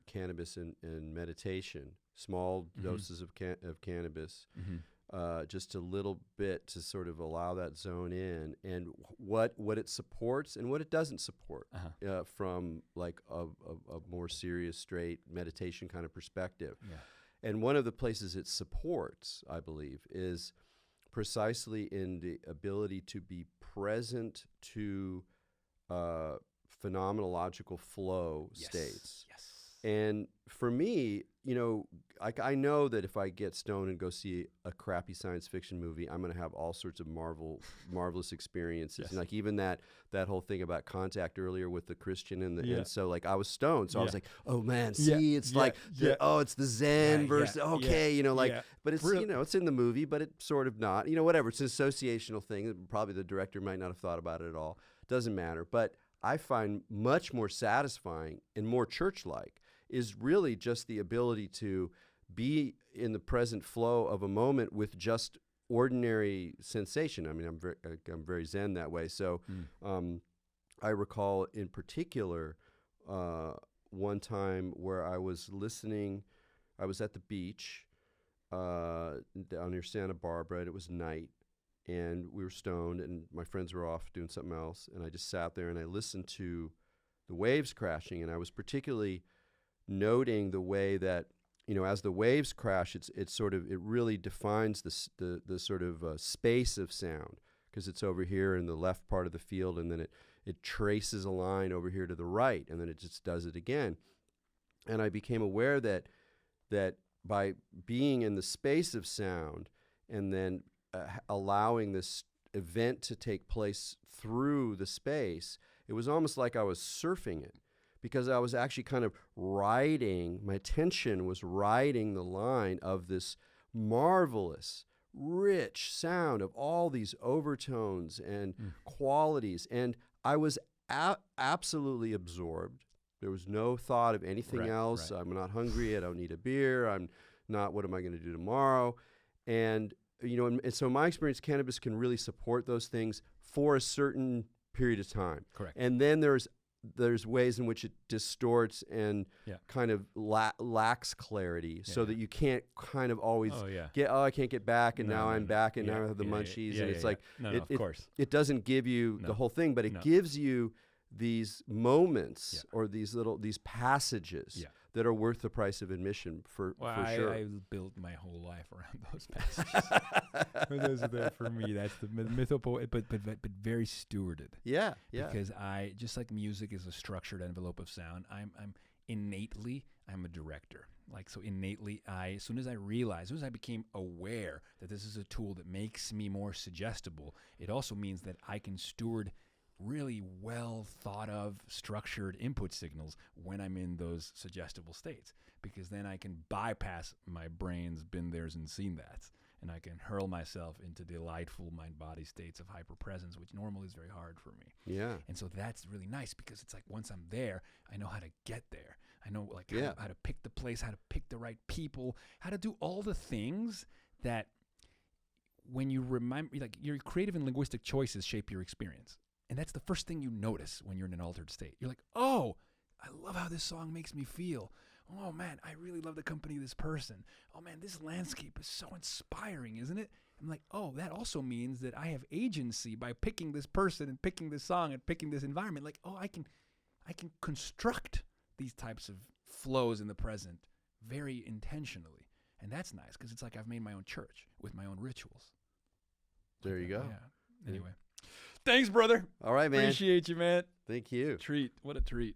B: cannabis and meditation. Small doses of cannabis, just a little bit to sort of allow that zone in, and what it supports and what it doesn't support from like a more serious, straight meditation kind of perspective. Yeah. And one of the places it supports, I believe, is precisely in the ability to be present to phenomenological flow states. Yes. And for me, you know, I know that if I get stoned and go see a crappy science fiction movie, I'm going to have all sorts of marvelous experiences. Yes. And like even that whole thing about Contact earlier with the Christian and so like I was stoned, so I was like, oh man, see, it's like it's the Zen versus you know, like, but it's you know, it's in the movie, but it's sort of not, you know, whatever. It's an associational thing. Probably the director might not have thought about it at all. Doesn't matter. But I find much more satisfying and more church-like is really just the ability to be in the present flow of a moment with just ordinary sensation. I mean, I'm very Zen that way. So I recall in particular one time where I was listening. I was at the beach down near Santa Barbara, and it was night, and we were stoned, and my friends were off doing something else, and I just sat there and I listened to the waves crashing, and I was particularly noting the way that, you know, as the waves crash, it really defines the sort of space of sound, because it's over here in the left part of the field, and then it traces a line over here to the right, and then it just does it again. And I became aware that by being in the space of sound and then allowing this event to take place through the space, it was almost like I was surfing it, because I was actually kind of riding, my attention was riding the line of this marvelous, rich sound of all these overtones and qualities. And I was absolutely absorbed. There was no thought of anything else. I'm not hungry. I don't need a beer. I'm not, what am I going to do tomorrow? And, and so my experience, cannabis can really support those things for a certain period of time.
A: Correct.
B: And then there's ways in which it distorts and kind of lacks clarity, so that you can't kind of always I can't get back, and now I'm back, and now I have the munchies, and it's like,
A: of course.
B: It doesn't give you the whole thing, but it gives you these moments or these passages that are worth the price of admission for sure.
A: I built my whole life around those passages. Those are there for me. That's the mythical, but very stewarded.
B: Yeah.
A: Because I, just like music is a structured envelope of sound, I'm innately a director. Like, so innately, as soon as I became aware that this is a tool that makes me more suggestible, it also means that I can steward really well thought of, structured input signals when I'm in those suggestible states, because then I can bypass my brain's been there's and seen that's, and I can hurl myself into delightful mind-body states of hyperpresence, which normally is very hard for me.
B: Yeah.
A: And so that's really nice, because it's like, once I'm there, I know how to get there. I know how to pick the place, how to pick the right people, how to do all the things that, when you remember, like, your creative and linguistic choices shape your experience. And that's the first thing you notice when you're in an altered state. You're like, oh, I love how this song makes me feel. Oh, man, I really love the company of this person. Oh, man, this landscape is so inspiring, isn't it? I'm like, oh, that also means that I have agency by picking this person and picking this song and picking this environment. Like, oh, I can construct these types of flows in the present very intentionally. And that's nice, because it's like I've made my own church with my own rituals.
B: There you go.
A: Yeah. Anyway. Thanks, brother.
B: All right, man.
A: Appreciate you, man.
B: Thank you.
A: Treat. What a treat.